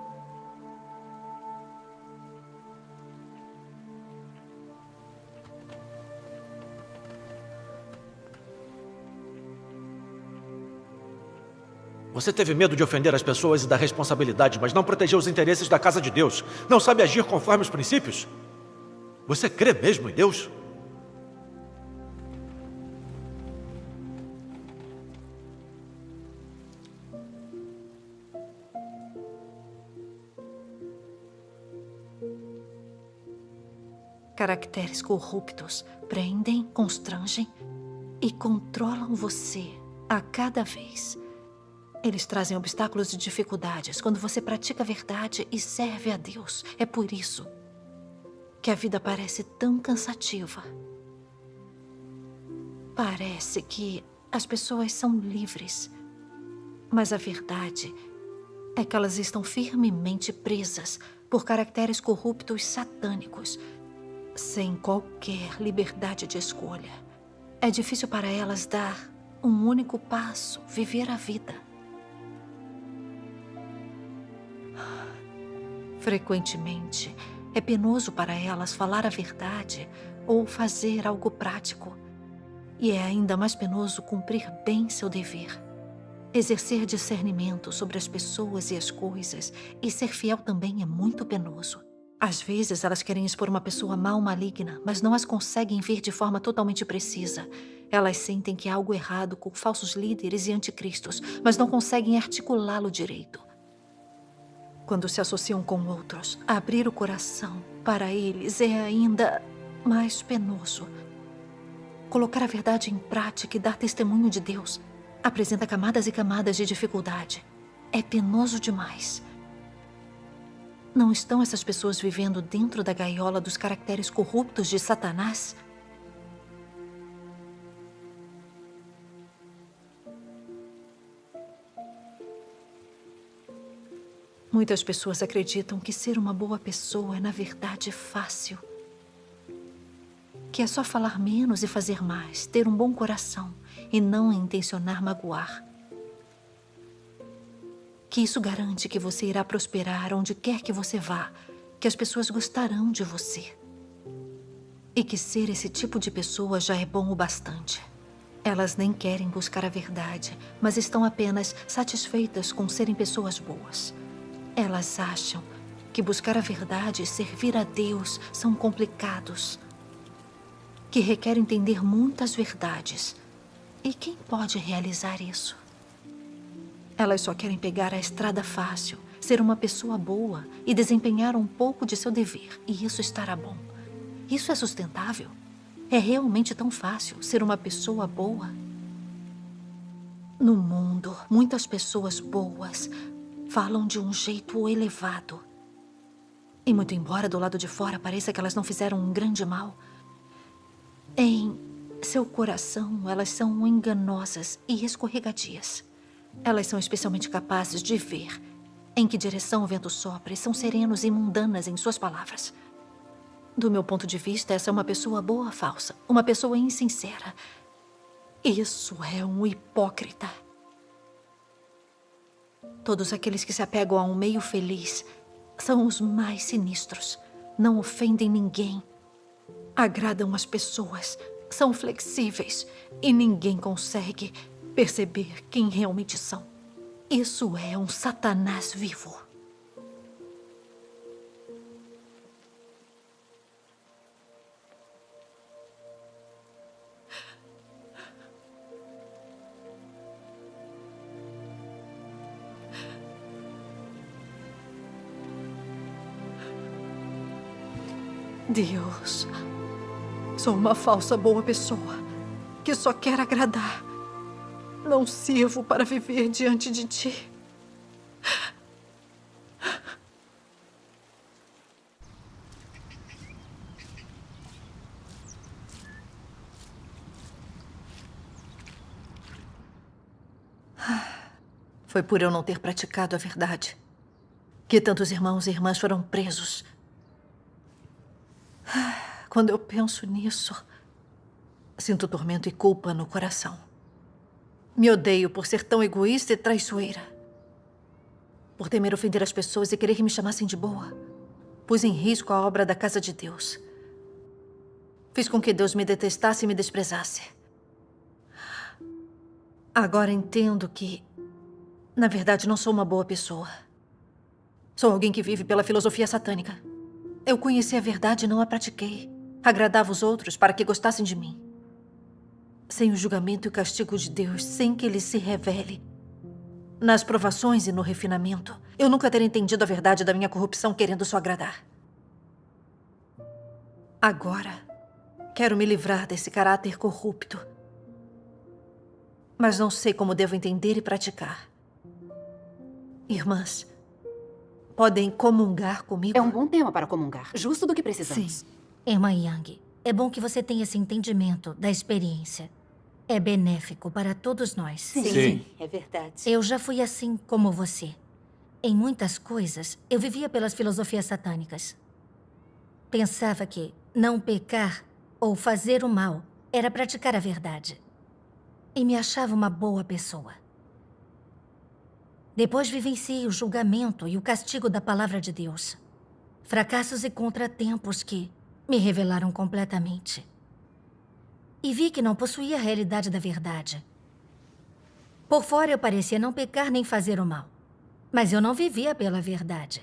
Você teve medo de ofender as pessoas e da responsabilidade, mas não protegeu os interesses da casa de Deus. Não sabe agir conforme os princípios? Você crê mesmo em Deus? Caracteres corruptos prendem, constrangem e controlam você a cada vez. Eles trazem obstáculos e dificuldades quando você pratica a verdade e serve a Deus. É por isso que a vida parece tão cansativa. Parece que as pessoas são livres, mas a verdade é que elas estão firmemente presas por caracteres corruptos satânicos, sem qualquer liberdade de escolha. É difícil para elas dar um único passo, viver a vida. Frequentemente, é penoso para elas falar a verdade ou fazer algo prático. E é ainda mais penoso cumprir bem seu dever. Exercer discernimento sobre as pessoas e as coisas e ser fiel também é muito penoso. Às vezes, elas querem expor uma pessoa má ou maligna, mas não as conseguem ver de forma totalmente precisa. Elas sentem que há algo errado com falsos líderes e anticristos, mas não conseguem articulá-lo direito. Quando se associam com outros, abrir o coração para eles é ainda mais penoso. Colocar a verdade em prática e dar testemunho de Deus apresenta camadas e camadas de dificuldade. É penoso demais. Não estão essas pessoas vivendo dentro da gaiola dos caracteres corruptos de Satanás? Muitas pessoas acreditam que ser uma boa pessoa é, na verdade, fácil. Que é só falar menos e fazer mais, ter um bom coração e não intencionar magoar. Que isso garante que você irá prosperar onde quer que você vá, que as pessoas gostarão de você. E que ser esse tipo de pessoa já é bom o bastante. Elas nem querem buscar a verdade, mas estão apenas satisfeitas com serem pessoas boas. Elas acham que buscar a verdade e servir a Deus são complicados, que requer entender muitas verdades. E quem pode realizar isso? Elas só querem pegar a estrada fácil, ser uma pessoa boa e desempenhar um pouco de seu dever, e isso estará bom. Isso é sustentável? É realmente tão fácil ser uma pessoa boa? No mundo, muitas pessoas boas falam de um jeito elevado. E muito embora do lado de fora pareça que elas não fizeram um grande mal, em seu coração elas são enganosas e escorregadias. Elas são especialmente capazes de ver em que direção o vento sopra e são serenos e mundanas em suas palavras. Do meu ponto de vista, essa é uma pessoa boa falsa, uma pessoa insincera. Isso é um hipócrita. Todos aqueles que se apegam a um meio feliz são os mais sinistros. Não ofendem ninguém. Agradam as pessoas. São flexíveis. E ninguém consegue perceber quem realmente são. Isso é um Satanás vivo. Deus, sou uma falsa boa pessoa que só quer agradar. Não sirvo para viver diante de ti. Foi por eu não ter praticado a verdade que tantos irmãos e irmãs foram presos. Quando eu penso nisso, sinto tormento e culpa no coração. Me odeio por ser tão egoísta e traiçoeira. Por temer ofender as pessoas e querer que me chamassem de boa. Pus em risco a obra da casa de Deus. Fiz com que Deus me detestasse e me desprezasse. Agora entendo que, na verdade, não sou uma boa pessoa. Sou alguém que vive pela filosofia satânica. Eu conheci a verdade e não a pratiquei. Agradava os outros para que gostassem de mim. Sem o julgamento e o castigo de Deus, sem que Ele se revele. Nas provações e no refinamento, eu nunca teria entendido a verdade da minha corrupção querendo só agradar. Agora, quero me livrar desse caráter corrupto. Mas não sei como devo entender e praticar. Irmãs, podem comungar comigo? É um bom tema para comungar. Justo do que precisamos. Sim. Irmã Yang, é bom que você tenha esse entendimento da experiência. É benéfico para todos nós. Sim, é verdade. Eu já fui assim como você. Em muitas coisas, eu vivia pelas filosofias satânicas. Pensava que não pecar ou fazer o mal era praticar a verdade. E me achava uma boa pessoa. Depois vivenciei o julgamento e o castigo da palavra de Deus. Fracassos e contratempos que me revelaram completamente. E vi que não possuía a realidade da verdade. Por fora eu parecia não pecar nem fazer o mal. Mas eu não vivia pela verdade.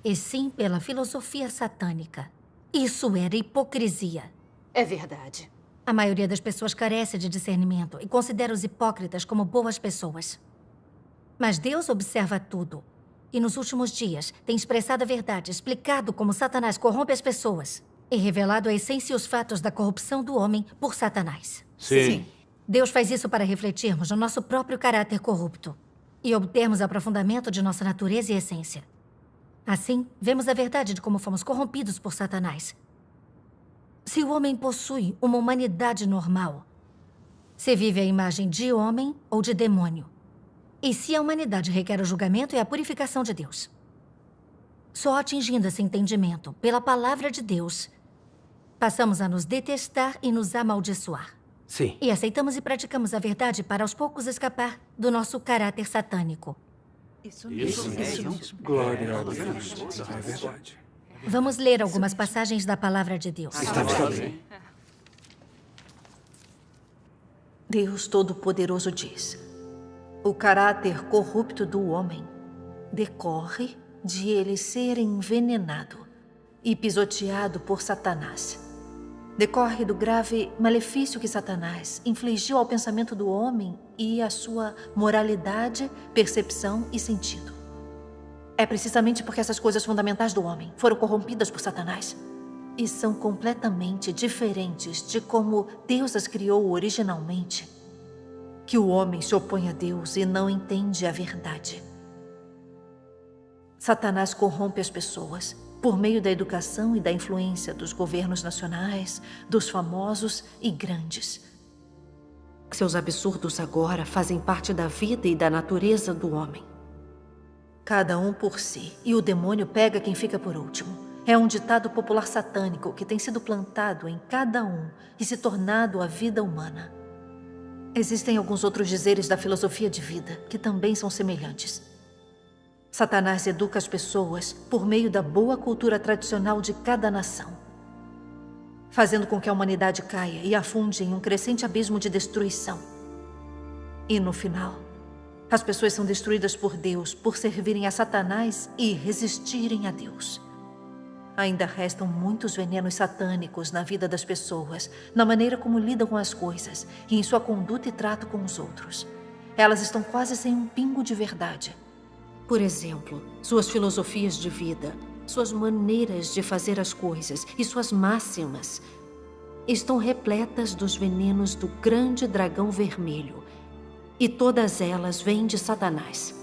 e sim pela filosofia satânica. Isso era hipocrisia. É verdade. A maioria das pessoas carece de discernimento e considera os hipócritas como boas pessoas. Mas Deus observa tudo. E nos últimos dias tem expressado a verdade, explicado como Satanás corrompe as pessoas e revelado a essência e os fatos da corrupção do homem por Satanás. Sim. Deus faz isso para refletirmos no nosso próprio caráter corrupto e obtermos aprofundamento de nossa natureza e essência. Assim, vemos a verdade de como fomos corrompidos por Satanás. Se o homem possui uma humanidade normal, se vive a imagem de homem ou de demônio, e se a humanidade requer o julgamento e a purificação de Deus. Só atingindo esse entendimento pela palavra de Deus, passamos a nos detestar e nos amaldiçoar. Sim. E aceitamos e praticamos a verdade para aos poucos escapar do nosso caráter satânico. Isso mesmo. Glória a Deus. É verdade. Vamos ler algumas passagens da palavra de Deus. Está bem. Deus Todo-Poderoso diz: o caráter corrupto do homem decorre de ele ser envenenado e pisoteado por Satanás. Decorre do grave malefício que Satanás infligiu ao pensamento do homem e à sua moralidade, percepção e sentido. É precisamente porque essas coisas fundamentais do homem foram corrompidas por Satanás e são completamente diferentes de como Deus as criou originalmente, que o homem se opõe a Deus e não entende a verdade. Satanás corrompe as pessoas por meio da educação e da influência dos governos nacionais, dos famosos e grandes. Seus absurdos agora fazem parte da vida e da natureza do homem. Cada um por si, e o demônio pega quem fica por último. É um ditado popular satânico que tem sido plantado em cada um e se tornado a vida humana. Existem alguns outros dizeres da filosofia de vida que também são semelhantes. Satanás educa as pessoas por meio da boa cultura tradicional de cada nação, fazendo com que a humanidade caia e afunde em um crescente abismo de destruição. E no final, as pessoas são destruídas por Deus por servirem a Satanás e resistirem a Deus. Ainda restam muitos venenos satânicos na vida das pessoas, na maneira como lidam com as coisas e em sua conduta e trato com os outros. Elas estão quase sem um pingo de verdade. Por exemplo, suas filosofias de vida, suas maneiras de fazer as coisas e suas máximas estão repletas dos venenos do grande dragão vermelho. E todas elas vêm de Satanás.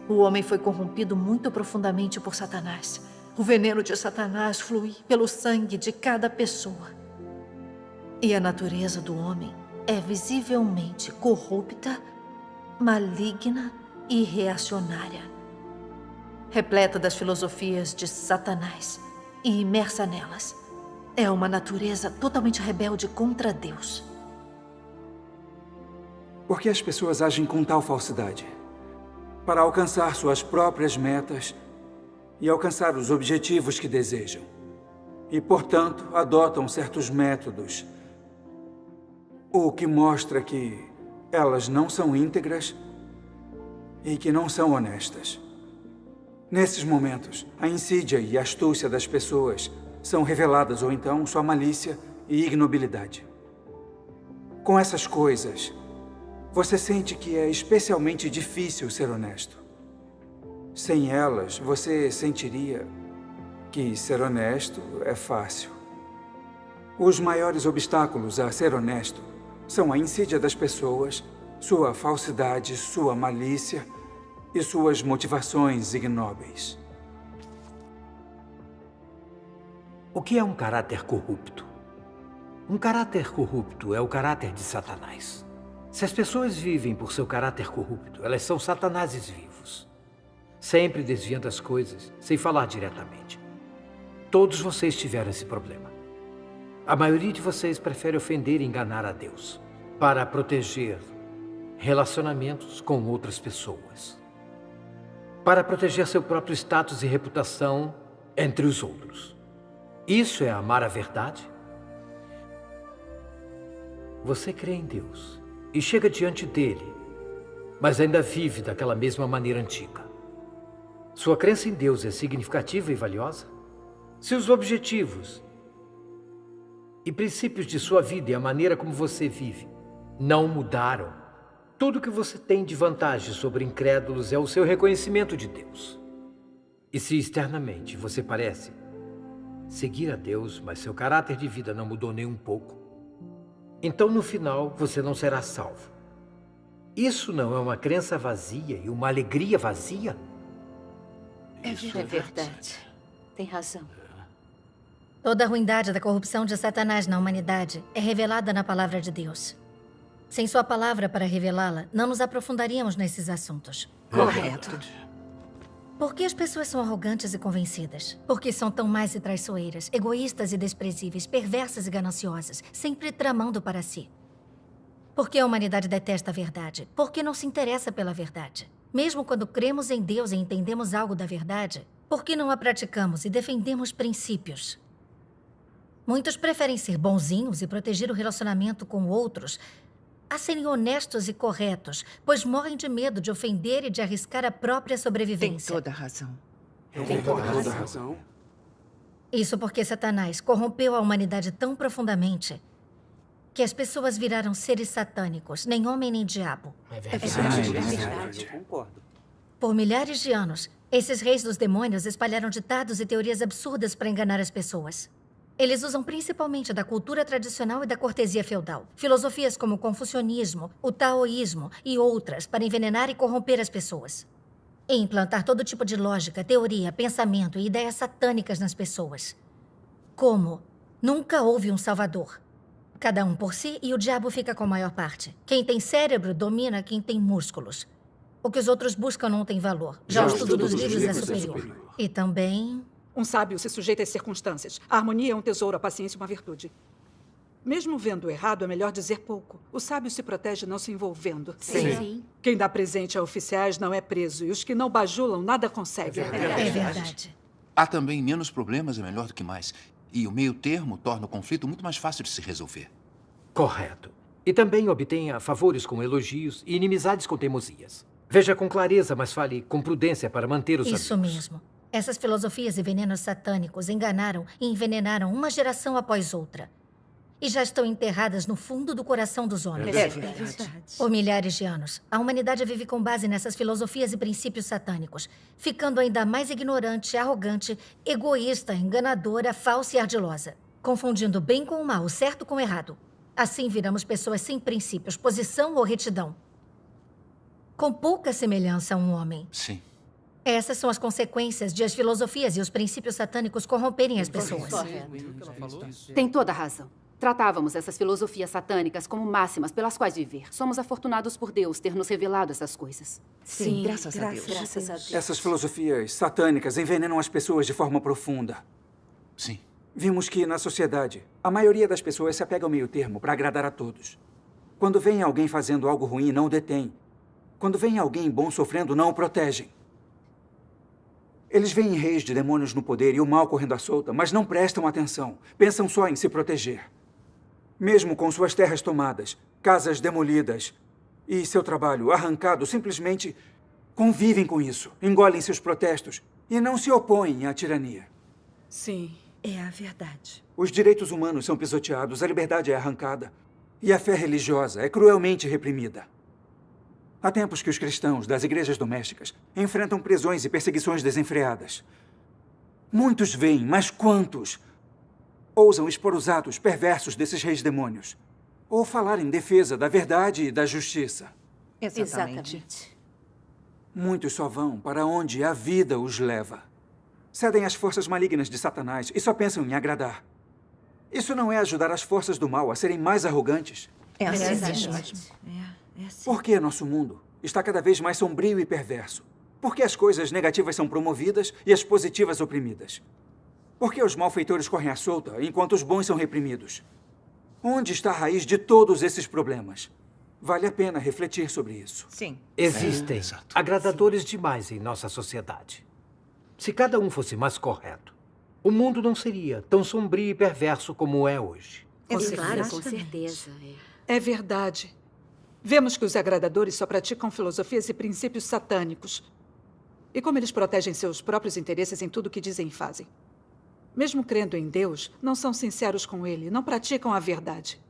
O homem foi corrompido muito profundamente por Satanás. O veneno de Satanás flui pelo sangue de cada pessoa. E a natureza do homem é visivelmente corrupta, maligna e reacionária. Repleta das filosofias de Satanás e imersa nelas. É uma natureza totalmente rebelde contra Deus. Por que as pessoas agem com tal falsidade? Para alcançar suas próprias metas e alcançar os objetivos que desejam. E, portanto, adotam certos métodos, o que mostra que elas não são íntegras e que não são honestas. Nesses momentos, a insídia e a astúcia das pessoas são reveladas, ou então sua malícia e ignobilidade. Com essas coisas, você sente que é especialmente difícil ser honesto. Sem elas, você sentiria que ser honesto é fácil. Os maiores obstáculos a ser honesto são a insídia das pessoas, sua falsidade, sua malícia e suas motivações ignóbeis. O que é um caráter corrupto? Um caráter corrupto é o caráter de Satanás. Se as pessoas vivem por seu caráter corrupto, elas são satanases vivos. Sempre desviando as coisas, sem falar diretamente. Todos vocês tiveram esse problema. A maioria de vocês prefere ofender e enganar a Deus para proteger relacionamentos com outras pessoas. Para proteger seu próprio status e reputação entre os outros. Isso é amar a verdade? Você crê em Deus e chega diante dele, mas ainda vive daquela mesma maneira antiga. Sua crença em Deus é significativa e valiosa? Se os objetivos e princípios de sua vida e a maneira como você vive não mudaram, tudo que você tem de vantagem sobre incrédulos é o seu reconhecimento de Deus. E se externamente você parece seguir a Deus, mas seu caráter de vida não mudou nem um pouco, então no final você não será salvo. Isso não é uma crença vazia e uma alegria vazia? É verdade. Tem razão. Toda a ruindade da corrupção de Satanás na humanidade é revelada na palavra de Deus. Sem sua palavra para revelá-la, não nos aprofundaríamos nesses assuntos. Correto. Por que as pessoas são arrogantes e convencidas? Porque são tão más e traiçoeiras, egoístas e desprezíveis, perversas e gananciosas, sempre tramando para si. Por que a humanidade detesta a verdade? Porque não se interessa pela verdade. Mesmo quando cremos em Deus e entendemos algo da verdade, por que não a praticamos e defendemos princípios? Muitos preferem ser bonzinhos e proteger o relacionamento com outros a serem honestos e corretos, pois morrem de medo de ofender e de arriscar a própria sobrevivência. Tem toda a razão. Tem toda a razão. Isso porque Satanás corrompeu a humanidade tão profundamente que as pessoas viraram seres satânicos, nem homem nem diabo. É verdade. Eu concordo. Por milhares de anos, esses reis dos demônios espalharam ditados e teorias absurdas para enganar as pessoas. Eles usam principalmente da cultura tradicional e da cortesia feudal. Filosofias como o confucionismo, o taoísmo e outras para envenenar e corromper as pessoas. E implantar todo tipo de lógica, teoria, pensamento e ideias satânicas nas pessoas. Como nunca houve um salvador. Cada um por si e o diabo fica com a maior parte. Quem tem cérebro domina quem tem músculos. O que os outros buscam não tem valor. Já o estudo dos livros é superior. E também... Um sábio se sujeita às circunstâncias. A harmonia é um tesouro, a paciência uma virtude. Mesmo vendo o errado, é melhor dizer pouco. O sábio se protege não se envolvendo. Sim. Quem dá presente a oficiais não é preso. E os que não bajulam, nada conseguem. É verdade. Há também menos problemas é melhor do que mais. E o meio termo torna o conflito muito mais fácil de se resolver. Correto. E também obtenha favores com elogios e inimizades com teimosias. Veja com clareza, mas fale com prudência para manter os Isso amigos. mesmo. Essas filosofias e venenos satânicos enganaram e envenenaram uma geração após outra. E já estão enterradas no fundo do coração dos homens. É verdade. Por milhares de anos, a humanidade vive com base nessas filosofias e princípios satânicos, ficando ainda mais ignorante, arrogante, egoísta, enganadora, falsa e ardilosa, confundindo o bem com o mal, o certo com o errado. Assim viramos pessoas sem princípios, posição ou retidão, com pouca semelhança a um homem. Sim. Essas são as consequências de as filosofias e os princípios satânicos corromperem as pessoas. Tem toda a razão. Tratávamos essas filosofias satânicas como máximas pelas quais viver. Somos afortunados por Deus ter nos revelado essas coisas. Sim, graças a Deus. Graças a Deus. Essas filosofias satânicas envenenam as pessoas de forma profunda. Sim. Vimos que, na sociedade, a maioria das pessoas se apega ao meio termo para agradar a todos. Quando vem alguém fazendo algo ruim, não o detém. Quando vem alguém bom sofrendo, não o protegem. Eles veem reis de demônios no poder e o mal correndo à solta, mas não prestam atenção. Pensam só em se proteger. Mesmo com suas terras tomadas, casas demolidas e seu trabalho arrancado, simplesmente convivem com isso, engolem seus protestos e não se opõem à tirania. Sim. É a verdade. Os direitos humanos são pisoteados, a liberdade é arrancada e a fé religiosa é cruelmente reprimida. Há tempos que os cristãos das igrejas domésticas enfrentam prisões e perseguições desenfreadas. Muitos veem, mas quantos ousam expor os atos perversos desses reis demônios? Ou falar em defesa da verdade e da justiça? Exatamente. Muitos só vão para onde a vida os leva. Cedem às forças malignas de Satanás e só pensam em agradar. Isso não é ajudar as forças do mal a serem mais arrogantes? É assim mesmo. É assim. Por que nosso mundo está cada vez mais sombrio e perverso? Por que as coisas negativas são promovidas e as positivas oprimidas? Por que os malfeitores correm à solta enquanto os bons são reprimidos? Onde está a raiz de todos esses problemas? Vale a pena refletir sobre isso. Sim. Existem agradadores demais em nossa sociedade. Se cada um fosse mais correto, o mundo não seria tão sombrio e perverso como é hoje. Claro, com certeza. É verdade. Vemos que os agradadores só praticam filosofias e princípios satânicos. E como eles protegem seus próprios interesses em tudo que dizem e fazem. Mesmo crendo em Deus, não são sinceros com Ele, não praticam a verdade.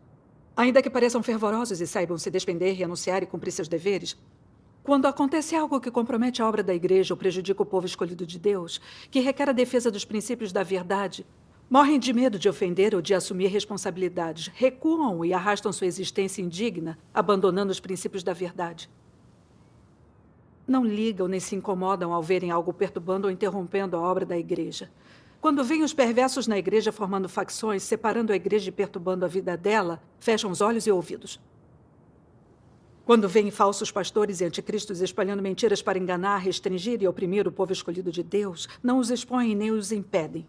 Ainda que pareçam fervorosos e saibam se despender, renunciar e cumprir seus deveres, quando acontece algo que compromete a obra da igreja ou prejudica o povo escolhido de Deus, que requer a defesa dos princípios da verdade, morrem de medo de ofender ou de assumir responsabilidades, recuam e arrastam sua existência indigna, abandonando os princípios da verdade. Não ligam nem se incomodam ao verem algo perturbando ou interrompendo a obra da igreja. Quando veem os perversos na igreja formando facções, separando a igreja e perturbando a vida dela, fecham os olhos e ouvidos. Quando veem falsos pastores e anticristos espalhando mentiras para enganar, restringir e oprimir o povo escolhido de Deus, não os expõem nem os impedem.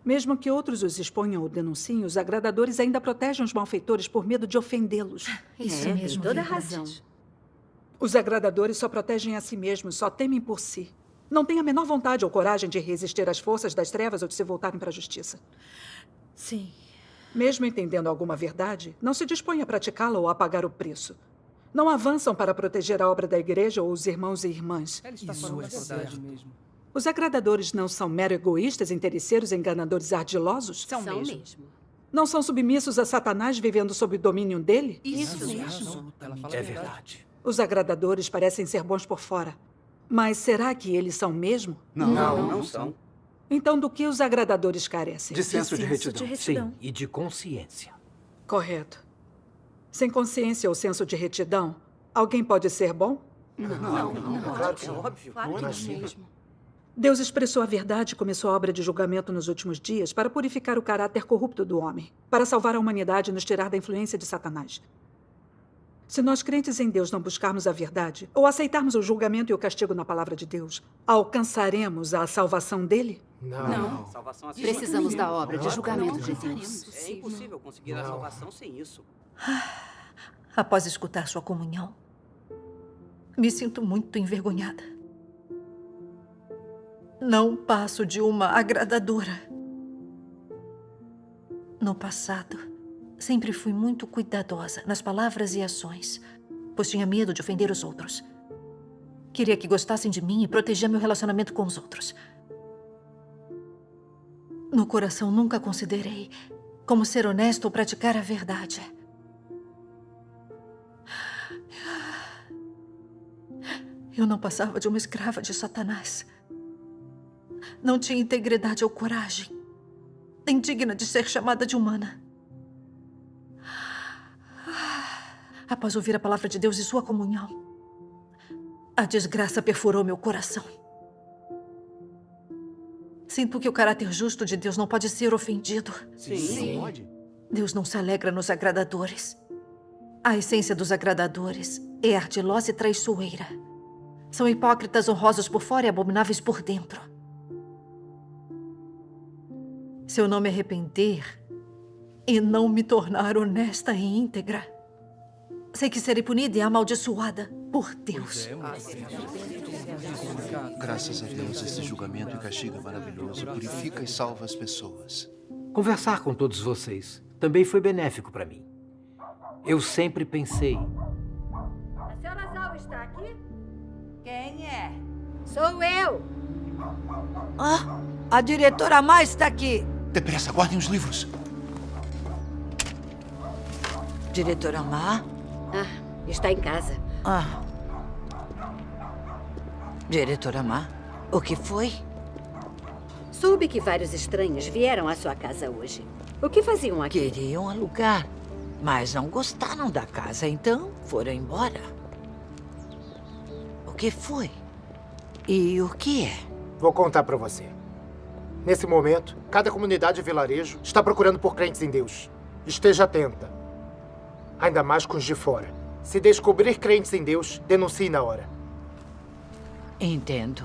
Mesmo que outros os exponham ou denunciem, os agradadores ainda protegem os malfeitores por medo de ofendê-los. Isso mesmo, tem toda a razão. Os agradadores só protegem a si mesmos, só temem por si. Não têm a menor vontade ou coragem de resistir às forças das trevas ou de se voltarem para a justiça. Sim. Mesmo entendendo alguma verdade, não se dispõem a praticá-la ou a pagar o preço. Não avançam para proteger a obra da igreja ou os irmãos e irmãs. Isso é verdade mesmo. Os agradadores não são mero egoístas, interesseiros, enganadores ardilosos? São mesmo. Não são submissos a Satanás vivendo sob o domínio dele? Isso mesmo. É verdade. Os agradadores parecem ser bons por fora. Mas será que eles são mesmo? Não são. Então, do que os agradadores carecem? De senso de retidão. Sim, e de consciência. Correto. Sem consciência ou senso de retidão, alguém pode ser bom? Não, claro que é óbvio. Claro que não mesmo. Deus expressou a verdade e começou a obra de julgamento nos últimos dias para purificar o caráter corrupto do homem, para salvar a humanidade e nos tirar da influência de Satanás. Se nós crentes em Deus não buscarmos a verdade, ou aceitarmos o julgamento e o castigo na palavra de Deus, alcançaremos a salvação dele? Não. Precisamos da obra de julgamento de Deus. É impossível conseguir a salvação sem isso. Após escutar sua comunhão, me sinto muito envergonhada. Não passo de uma agradadora. No passado, sempre fui muito cuidadosa nas palavras e ações, pois tinha medo de ofender os outros. Queria que gostassem de mim e protegia meu relacionamento com os outros. No coração, nunca considerei como ser honesto ou praticar a verdade. Eu não passava de uma escrava de Satanás. Não tinha integridade ou coragem, nem digna de ser chamada de humana. Após ouvir a palavra de Deus e sua comunhão, a desgraça perfurou meu coração. Sinto que o caráter justo de Deus não pode ser ofendido. Sim. Pode. Deus não se alegra nos agradadores. A essência dos agradadores é ardilosa e traiçoeira. São hipócritas honrosos por fora e abomináveis por dentro. Se eu não me arrepender e não me tornar honesta e íntegra, sei que serei punida e amaldiçoada por Deus. Graças a Deus, esse julgamento e castigo é maravilhoso. Purifica e salva as pessoas. Conversar com todos vocês também foi benéfico para mim. Eu sempre pensei... A senhora Zhao está aqui? Quem é? Sou eu. A diretora Ma está aqui. Depressa, guardem os livros. Diretora Ma? Está em casa. Diretora Ma, o que foi? Soube que vários estranhos vieram à sua casa hoje. O que faziam aqui? Queriam alugar, mas não gostaram da casa, então foram embora. O que foi? E o que é? Vou contar pra você. Nesse momento, cada comunidade e vilarejo está procurando por crentes em Deus. Esteja atenta. Ainda mais com os de fora. Se descobrir crentes em Deus, denuncie na hora. Entendo.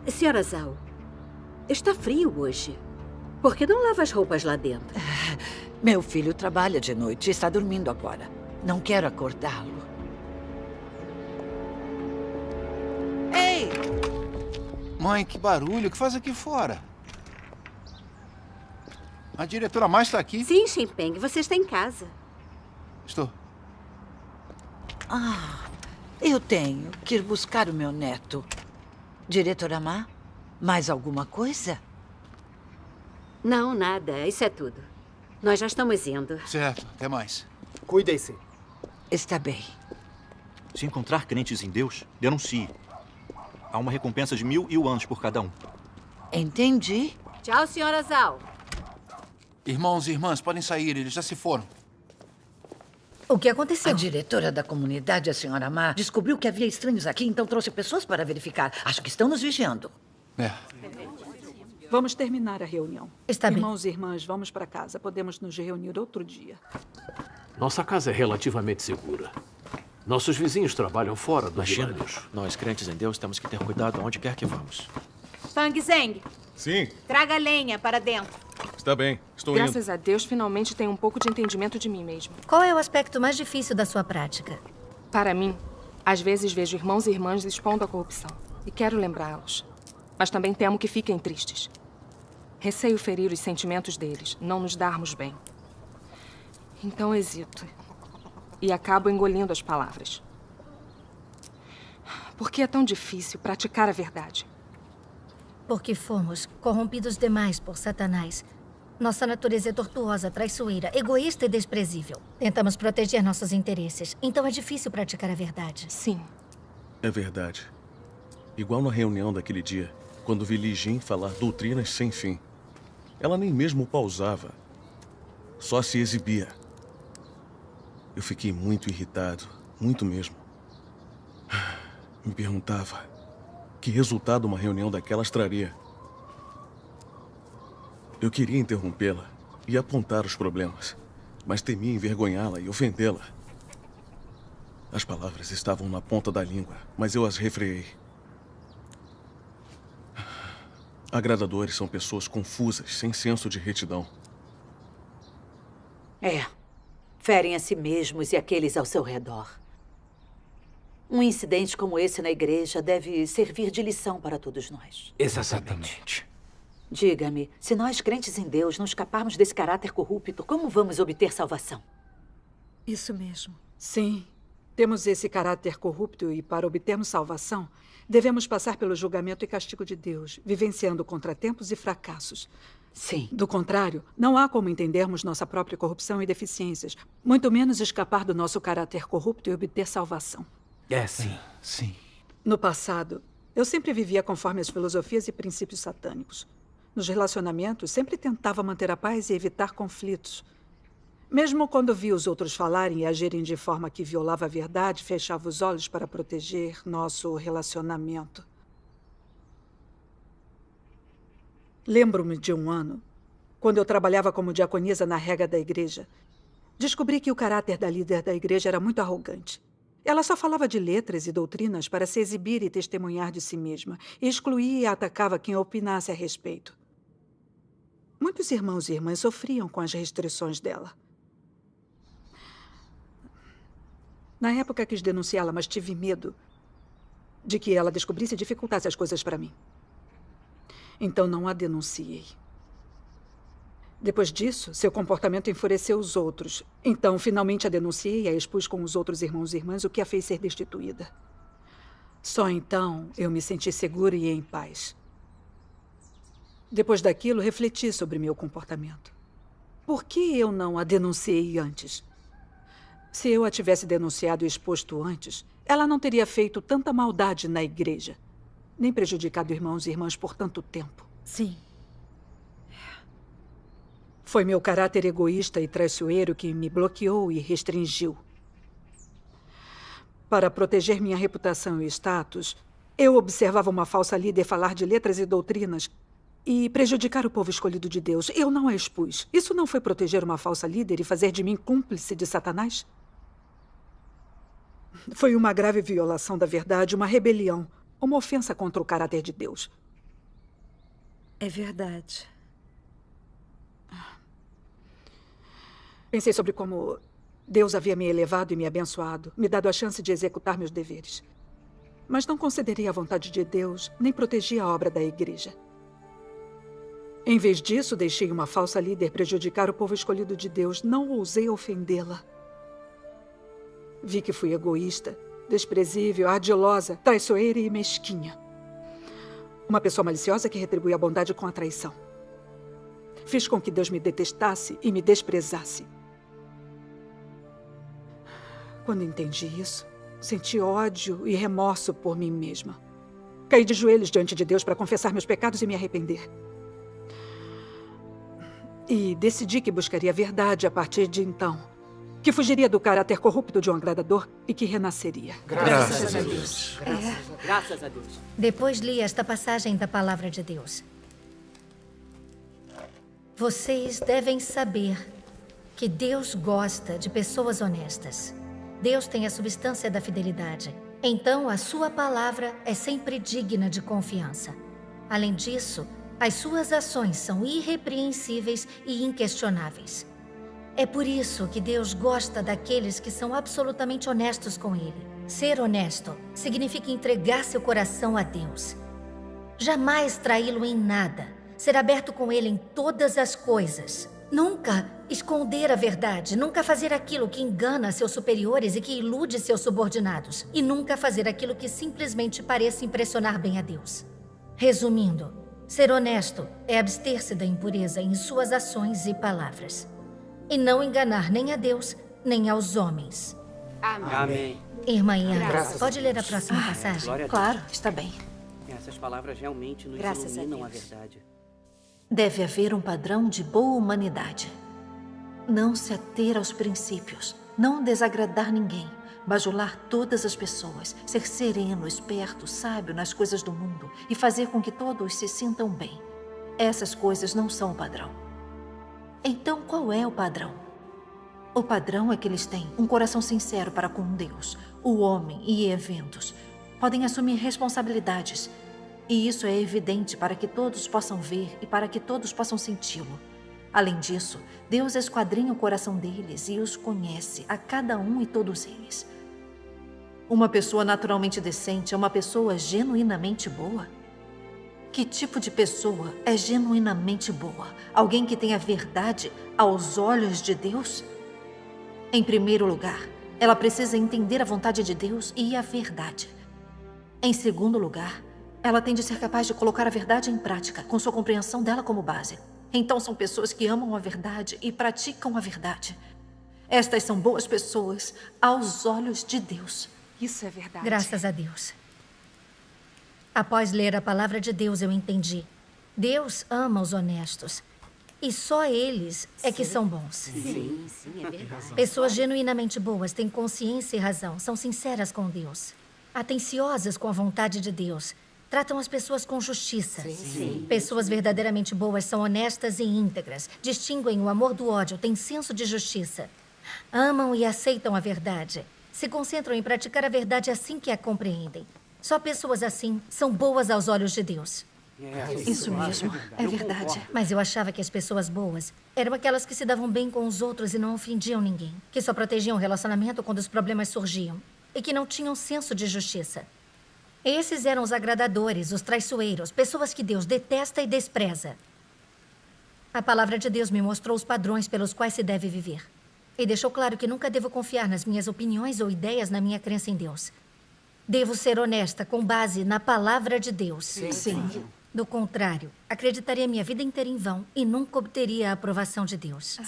Senhora Zhao, está frio hoje. Por que não lava as roupas lá dentro? Meu filho trabalha de noite e está dormindo agora. Não quero acordá-lo. Ei! Mãe, que barulho. O que faz aqui fora? A diretora Ma está aqui? Sim, Shinpeng. Você está em casa. Estou. Eu tenho que ir buscar o meu neto. Diretora Ma, mais alguma coisa? Não, nada. Isso é tudo. Nós já estamos indo. Certo. Até mais. Cuidem-se. Está bem. Se encontrar crentes em Deus, denuncie. Há uma recompensa de 1000 yuans por cada um. Entendi. Tchau, senhora Zhao. Irmãos e irmãs, podem sair. Eles já se foram. O que aconteceu? A diretora da comunidade, a senhora Ma, descobriu que havia estranhos aqui, então trouxe pessoas para verificar. Acho que estão nos vigiando. Vamos terminar a reunião. Está bem. Irmãos e irmãs, vamos para casa. Podemos nos reunir outro dia. Nossa casa é relativamente segura. Nossos vizinhos trabalham fora do Imagina, vilarejo. nós crentes em Deus temos que ter cuidado onde quer que vamos. Fang Zeng, Sim, traga lenha para dentro. está bem. Estou indo. Graças a Deus, finalmente tenho um pouco de entendimento de mim mesmo. Qual é o aspecto mais difícil da sua prática? Para mim, às vezes vejo irmãos e irmãs expondo a corrupção. E quero lembrá-los. Mas também temo que fiquem tristes. Receio ferir os sentimentos deles, não nos darmos bem. Então hesito. E acabo engolindo as palavras. Por que é tão difícil praticar a verdade? Porque fomos corrompidos demais por Satanás. Nossa natureza é tortuosa, traiçoeira, egoísta e desprezível. Tentamos proteger nossos interesses, então é difícil praticar a verdade. Sim. É verdade. Igual na reunião daquele dia, quando vi Li Jin falar doutrinas sem fim. Ela nem mesmo pausava. Só se exibia. Eu fiquei muito irritado, muito mesmo. Me perguntava que resultado uma reunião daquelas traria. Eu queria interrompê-la e apontar os problemas, mas temia envergonhá-la e ofendê-la. As palavras estavam na ponta da língua, mas eu as refreei. Agradadores são pessoas confusas, sem senso de retidão. Ferem a si mesmos e aqueles ao seu redor. Um incidente como esse na igreja deve servir de lição para todos nós. Exatamente. Diga-me, se nós crentes em Deus não escaparmos desse caráter corrupto, como vamos obter salvação? Isso mesmo. Sim. Temos esse caráter corrupto e, para obtermos salvação, devemos passar pelo julgamento e castigo de Deus, vivenciando contratempos e fracassos. Sim. Do contrário, não há como entendermos nossa própria corrupção e deficiências, muito menos escapar do nosso caráter corrupto e obter salvação. É, sim. Sim. No passado, eu sempre vivia conforme as filosofias e princípios satânicos. Nos relacionamentos, sempre tentava manter a paz e evitar conflitos. Mesmo quando via os outros falarem e agirem de forma que violava a verdade, fechava os olhos para proteger nosso relacionamento. Lembro-me de um ano, quando eu trabalhava como diaconisa na rega da igreja. Descobri que o caráter da líder da igreja era muito arrogante. Ela só falava de letras e doutrinas para se exibir e testemunhar de si mesma, e excluía e atacava quem opinasse a respeito. Muitos irmãos e irmãs sofriam com as restrições dela. Na época quis denunciá-la, mas tive medo de que ela descobrisse e dificultasse as coisas para mim. Então não a denunciei. Depois disso, seu comportamento enfureceu os outros. Então, finalmente a denunciei e a expus com os outros irmãos e irmãs, o que a fez ser destituída. Só então eu me senti segura e em paz. Depois daquilo, refleti sobre meu comportamento. Por que eu não a denunciei antes? Se eu a tivesse denunciado e exposto antes, ela não teria feito tanta maldade na igreja, nem prejudicado irmãos e irmãs por tanto tempo. Sim. Foi meu caráter egoísta e traiçoeiro que me bloqueou e restringiu. Para proteger minha reputação e status, eu observava uma falsa líder falar de letras e doutrinas e prejudicar o povo escolhido de Deus. Eu não a expus. Isso não foi proteger uma falsa líder e fazer de mim cúmplice de Satanás? Foi uma grave violação da verdade, uma rebelião, uma ofensa contra o caráter de Deus. É verdade. Pensei sobre como Deus havia me elevado e me abençoado, me dado a chance de executar meus deveres. Mas não considerei a vontade de Deus, nem protegi a obra da igreja. Em vez disso, deixei uma falsa líder prejudicar o povo escolhido de Deus. Não ousei ofendê-la. Vi que fui egoísta desprezível, ardilosa, traiçoeira e mesquinha. Uma pessoa maliciosa que retribui a bondade com a traição. Fiz com que Deus me detestasse e me desprezasse. Quando entendi isso, senti ódio e remorso por mim mesma. Caí de joelhos diante de Deus para confessar meus pecados e me arrepender. E decidi que buscaria a verdade a partir de então. Que fugiria do caráter corrupto de um agradador e que renasceria. Graças a Deus. Graças a Deus. Depois li esta passagem da Palavra de Deus. Vocês devem saber que Deus gosta de pessoas honestas. Deus tem a substância da fidelidade. Então, a sua palavra é sempre digna de confiança. Além disso, as suas ações são irrepreensíveis e inquestionáveis. É por isso que Deus gosta daqueles que são absolutamente honestos com Ele. Ser honesto significa entregar seu coração a Deus. Jamais traí-lo em nada. Ser aberto com Ele em todas as coisas. Nunca esconder a verdade. Nunca fazer aquilo que engana seus superiores e que ilude seus subordinados. E nunca fazer aquilo que simplesmente pareça impressionar bem a Deus. Resumindo, ser honesto é abster-se da impureza em suas ações e palavras. E não enganar nem a Deus, nem aos homens. Amém. Irmã Ian, Graças pode a ler a Deus. próxima passagem? Glória a Deus. Claro, está bem. Essas palavras realmente nos Graças a iluminam a Deus. verdade. Deve haver um padrão de boa humanidade. Não se ater aos princípios, não desagradar ninguém, bajular todas as pessoas, ser sereno, esperto, sábio nas coisas do mundo e fazer com que todos se sintam bem. Essas coisas não são o padrão. Então, qual é o padrão? O padrão é que eles têm um coração sincero para com Deus, o homem e eventos. Podem assumir responsabilidades. E isso é evidente para que todos possam ver e para que todos possam senti-lo. Além disso, Deus esquadrinha o coração deles e os conhece, a cada um e todos eles. Uma pessoa naturalmente decente é uma pessoa genuinamente boa? Que tipo de pessoa é genuinamente boa? Alguém que tem a verdade aos olhos de Deus? Em primeiro lugar, ela precisa entender a vontade de Deus e a verdade. Em segundo lugar, ela tem de ser capaz de colocar a verdade em prática, com sua compreensão dela como base. Então são pessoas que amam a verdade e praticam a verdade. Estas são boas pessoas aos olhos de Deus. Isso é verdade. Graças a Deus. Após ler a palavra de Deus, eu entendi. Deus ama os honestos. E só eles é que são bons. Sim, é verdade. Pessoas genuinamente boas têm consciência e razão, são sinceras com Deus, atenciosas com a vontade de Deus, tratam as pessoas com justiça. Sim. Pessoas verdadeiramente boas são honestas e íntegras, distinguem o amor do ódio, têm senso de justiça, amam e aceitam a verdade, se concentram em praticar a verdade assim que a compreendem. Só pessoas assim são boas aos olhos de Deus. Isso mesmo, é verdade. Mas eu achava que as pessoas boas eram aquelas que se davam bem com os outros e não ofendiam ninguém, que só protegiam o relacionamento quando os problemas surgiam e que não tinham senso de justiça. Esses eram os agradadores, os traiçoeiros, pessoas que Deus detesta e despreza. A palavra de Deus me mostrou os padrões pelos quais se deve viver. E deixou claro que nunca devo confiar nas minhas opiniões ou ideias na minha crença em Deus. Devo ser honesta com base na palavra de Deus. Sim. Do contrário, acreditaria minha vida inteira em vão e nunca obteria a aprovação de Deus.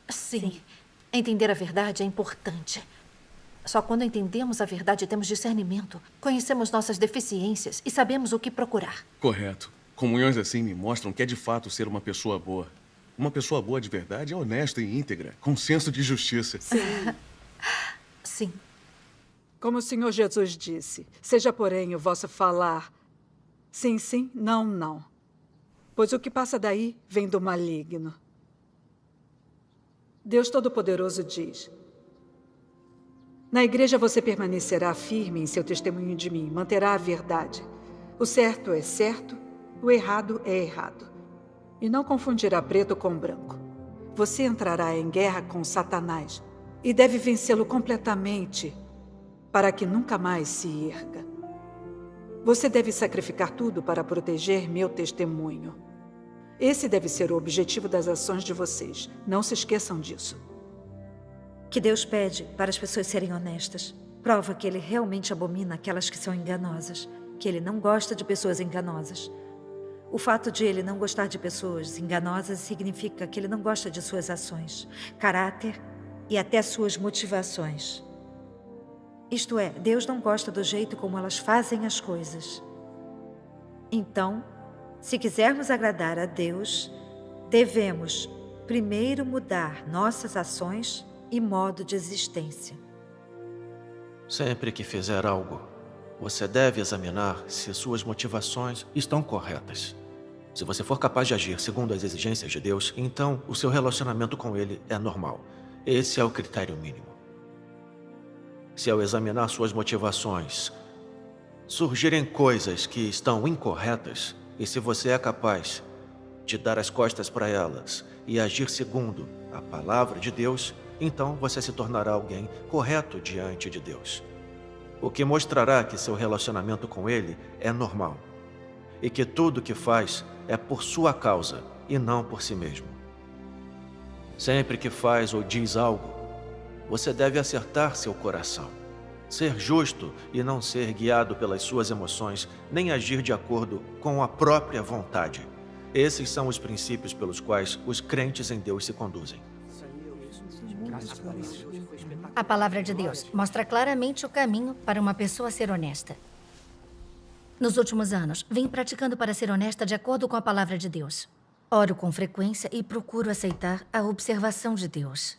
Sim. Entender a verdade é importante. Só quando entendemos a verdade temos discernimento, conhecemos nossas deficiências e sabemos o que procurar. Correto. Comunhões assim me mostram que é de fato ser uma pessoa boa. Uma pessoa boa de verdade é honesta e íntegra, com senso de justiça. Sim. Como o Senhor Jesus disse, seja, porém, o vosso falar sim, sim, não, não. Pois o que passa daí vem do maligno. Deus Todo-Poderoso diz: na igreja você permanecerá firme em seu testemunho de mim, manterá a verdade. O certo é certo, o errado é errado. E não confundirá preto com branco. Você entrará em guerra com Satanás e deve vencê-lo completamente para que nunca mais se erga. Você deve sacrificar tudo para proteger meu testemunho. Esse deve ser o objetivo das ações de vocês. Não se esqueçam disso. Que Deus pede para as pessoas serem honestas, prova que ele realmente abomina aquelas que são enganosas, que ele não gosta de pessoas enganosas. O fato de ele não gostar de pessoas enganosas significa que ele não gosta de suas ações, caráter e até suas motivações. Isto é, Deus não gosta do jeito como elas fazem as coisas. Então, se quisermos agradar a Deus, devemos primeiro mudar nossas ações e modo de existência. Sempre que fizer algo, você deve examinar se suas motivações estão corretas. Se você for capaz de agir segundo as exigências de Deus, então o seu relacionamento com Ele é normal. Esse é o critério mínimo. Se ao examinar suas motivações surgirem coisas que estão incorretas, e se você é capaz de dar as costas para elas e agir segundo a palavra de Deus, então você se tornará alguém correto diante de Deus. O que mostrará que seu relacionamento com Ele é normal e que tudo que faz é por sua causa e não por si mesmo. Sempre que faz ou diz algo, você deve acertar seu coração, ser justo e não ser guiado pelas suas emoções, nem agir de acordo com a própria vontade. Esses são os princípios pelos quais os crentes em Deus se conduzem. A palavra de Deus mostra claramente o caminho para uma pessoa ser honesta. Nos últimos anos, vim praticando para ser honesta de acordo com a palavra de Deus. Oro com frequência e procuro aceitar a observação de Deus.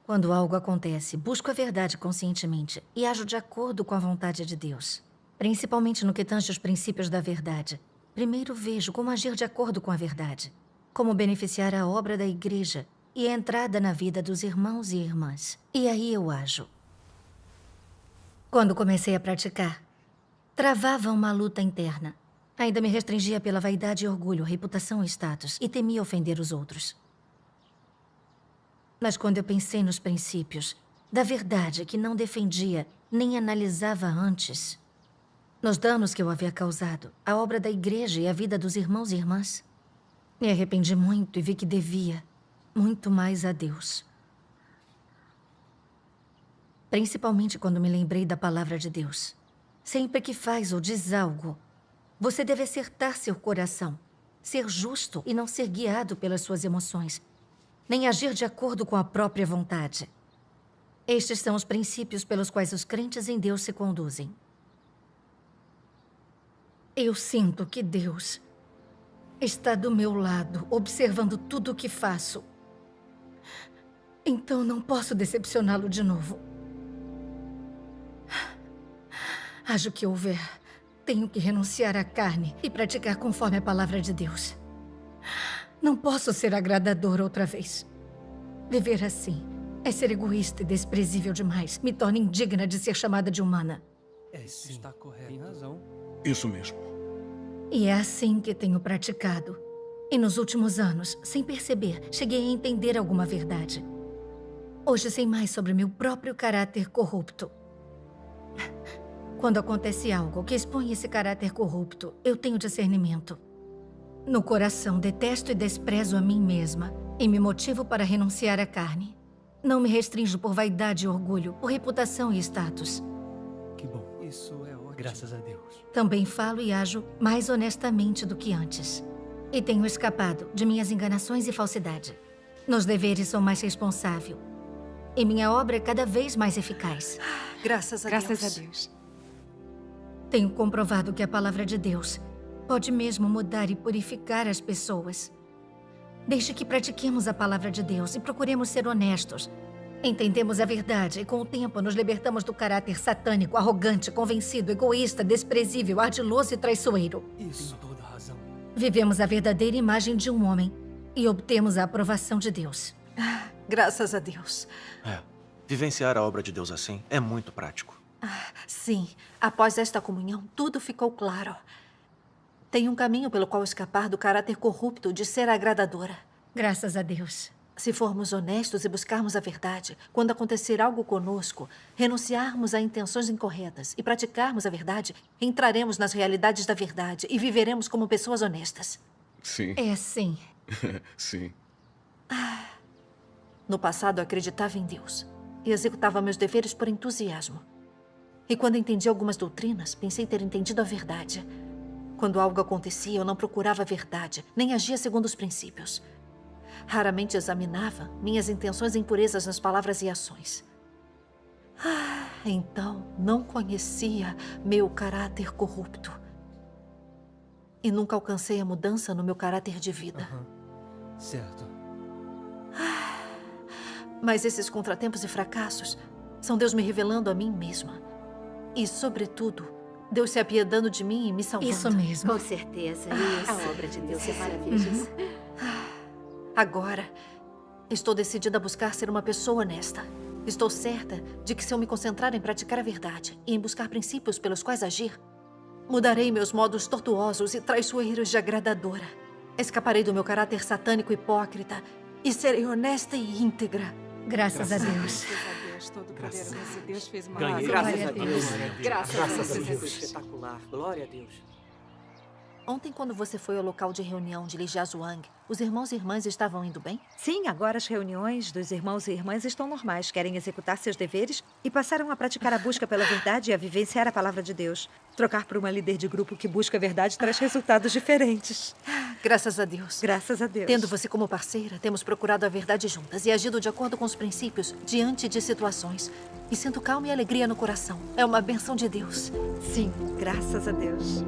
Quando algo acontece, busco a verdade conscientemente e ajo de acordo com a vontade de Deus. Principalmente no que tange os princípios da verdade. Primeiro vejo como agir de acordo com a verdade. Como beneficiar a obra da igreja e a entrada na vida dos irmãos e irmãs. E aí eu ajo. Quando comecei a praticar, travava uma luta interna. Ainda me restringia pela vaidade e orgulho, reputação e status, e temia ofender os outros. Mas quando eu pensei nos princípios da verdade que não defendia nem analisava antes, nos danos que eu havia causado, a obra da igreja e a vida dos irmãos e irmãs, me arrependi muito e vi que devia muito mais a Deus. Principalmente quando me lembrei da palavra de Deus. Sempre que faz ou diz algo, você deve acertar seu coração, ser justo e não ser guiado pelas suas emoções, nem agir de acordo com a própria vontade. Estes são os princípios pelos quais os crentes em Deus se conduzem. Eu sinto que Deus está do meu lado, observando tudo o que faço. Então não posso decepcioná-lo de novo. Haja o que houver, tenho que renunciar à carne e praticar conforme a palavra de Deus. Não posso ser agradador outra vez. Viver assim é ser egoísta e desprezível demais. Me torna indigna de ser chamada de humana. Sim, está correto. Tem razão. Isso mesmo. E é assim que tenho praticado. E nos últimos anos, sem perceber, cheguei a entender alguma verdade. Hoje sei mais sobre meu próprio caráter corrupto. Quando acontece algo que expõe esse caráter corrupto, eu tenho discernimento. No coração, detesto e desprezo a mim mesma e me motivo para renunciar à carne. Não me restrinjo por vaidade e orgulho, por reputação e status. Que bom. Isso é ótimo. Graças a Deus. Também falo e ajo mais honestamente do que antes. E tenho escapado de minhas enganações e falsidade. Nos deveres sou mais responsável. E minha obra é cada vez mais eficaz. Graças a Graças a Deus. Tenho comprovado que a palavra de Deus pode mesmo mudar e purificar as pessoas. Desde que pratiquemos a palavra de Deus e procuremos ser honestos, entendemos a verdade e com o tempo nos libertamos do caráter satânico, arrogante, convencido, egoísta, desprezível, ardiloso e traiçoeiro. Isso, toda razão. Vivemos a verdadeira imagem de um homem e obtemos a aprovação de Deus. Graças a Deus. Vivenciar a obra de Deus assim é muito prático. Sim, após esta comunhão, tudo ficou claro. Tem um caminho pelo qual escapar do caráter corrupto de ser agradadora. Graças a Deus. Se formos honestos e buscarmos a verdade, quando acontecer algo conosco, renunciarmos a intenções incorretas e praticarmos a verdade, entraremos nas realidades da verdade e viveremos como pessoas honestas. Sim. É sim. Sim. No passado, acreditava em Deus e executava meus deveres por entusiasmo. E quando entendi algumas doutrinas, pensei ter entendido a verdade. Quando algo acontecia, eu não procurava a verdade, nem agia segundo os princípios. Raramente examinava minhas intenções e impurezas nas palavras e ações. Então, não conhecia meu caráter corrupto. E nunca alcancei a mudança no meu caráter de vida. Certo. Mas esses contratempos e fracassos são Deus me revelando a mim mesma. E, sobretudo, Deus se apiedando de mim e me salvando. Isso mesmo. Com certeza. Isso. A obra de Deus é maravilhosa. Agora, estou decidida a buscar ser uma pessoa honesta. Estou certa de que se eu me concentrar em praticar a verdade e em buscar princípios pelos quais agir, mudarei meus modos tortuosos e traiçoeiros de agradadora. Escaparei do meu caráter satânico hipócrita e serei honesta e íntegra. Graças a Deus. Graças a Deus, Todo-Poderoso. Deus fez uma Ganhei. maravilha. Graças a Deus. Graças a Deus. Espetacular. Glória a Deus. Ontem, quando você foi ao local de reunião de Li Jiazhuang, os irmãos e irmãs estavam indo bem? Sim, agora as reuniões dos irmãos e irmãs estão normais. Querem executar seus deveres e passaram a praticar a busca pela verdade e a vivenciar a palavra de Deus. Trocar por uma líder de grupo que busca a verdade traz resultados diferentes. Graças a Deus. Graças a Deus. Tendo você como parceira, temos procurado a verdade juntas e agido de acordo com os princípios diante de situações. E sinto calma e alegria no coração. É uma bênção de Deus. Sim, graças a Deus.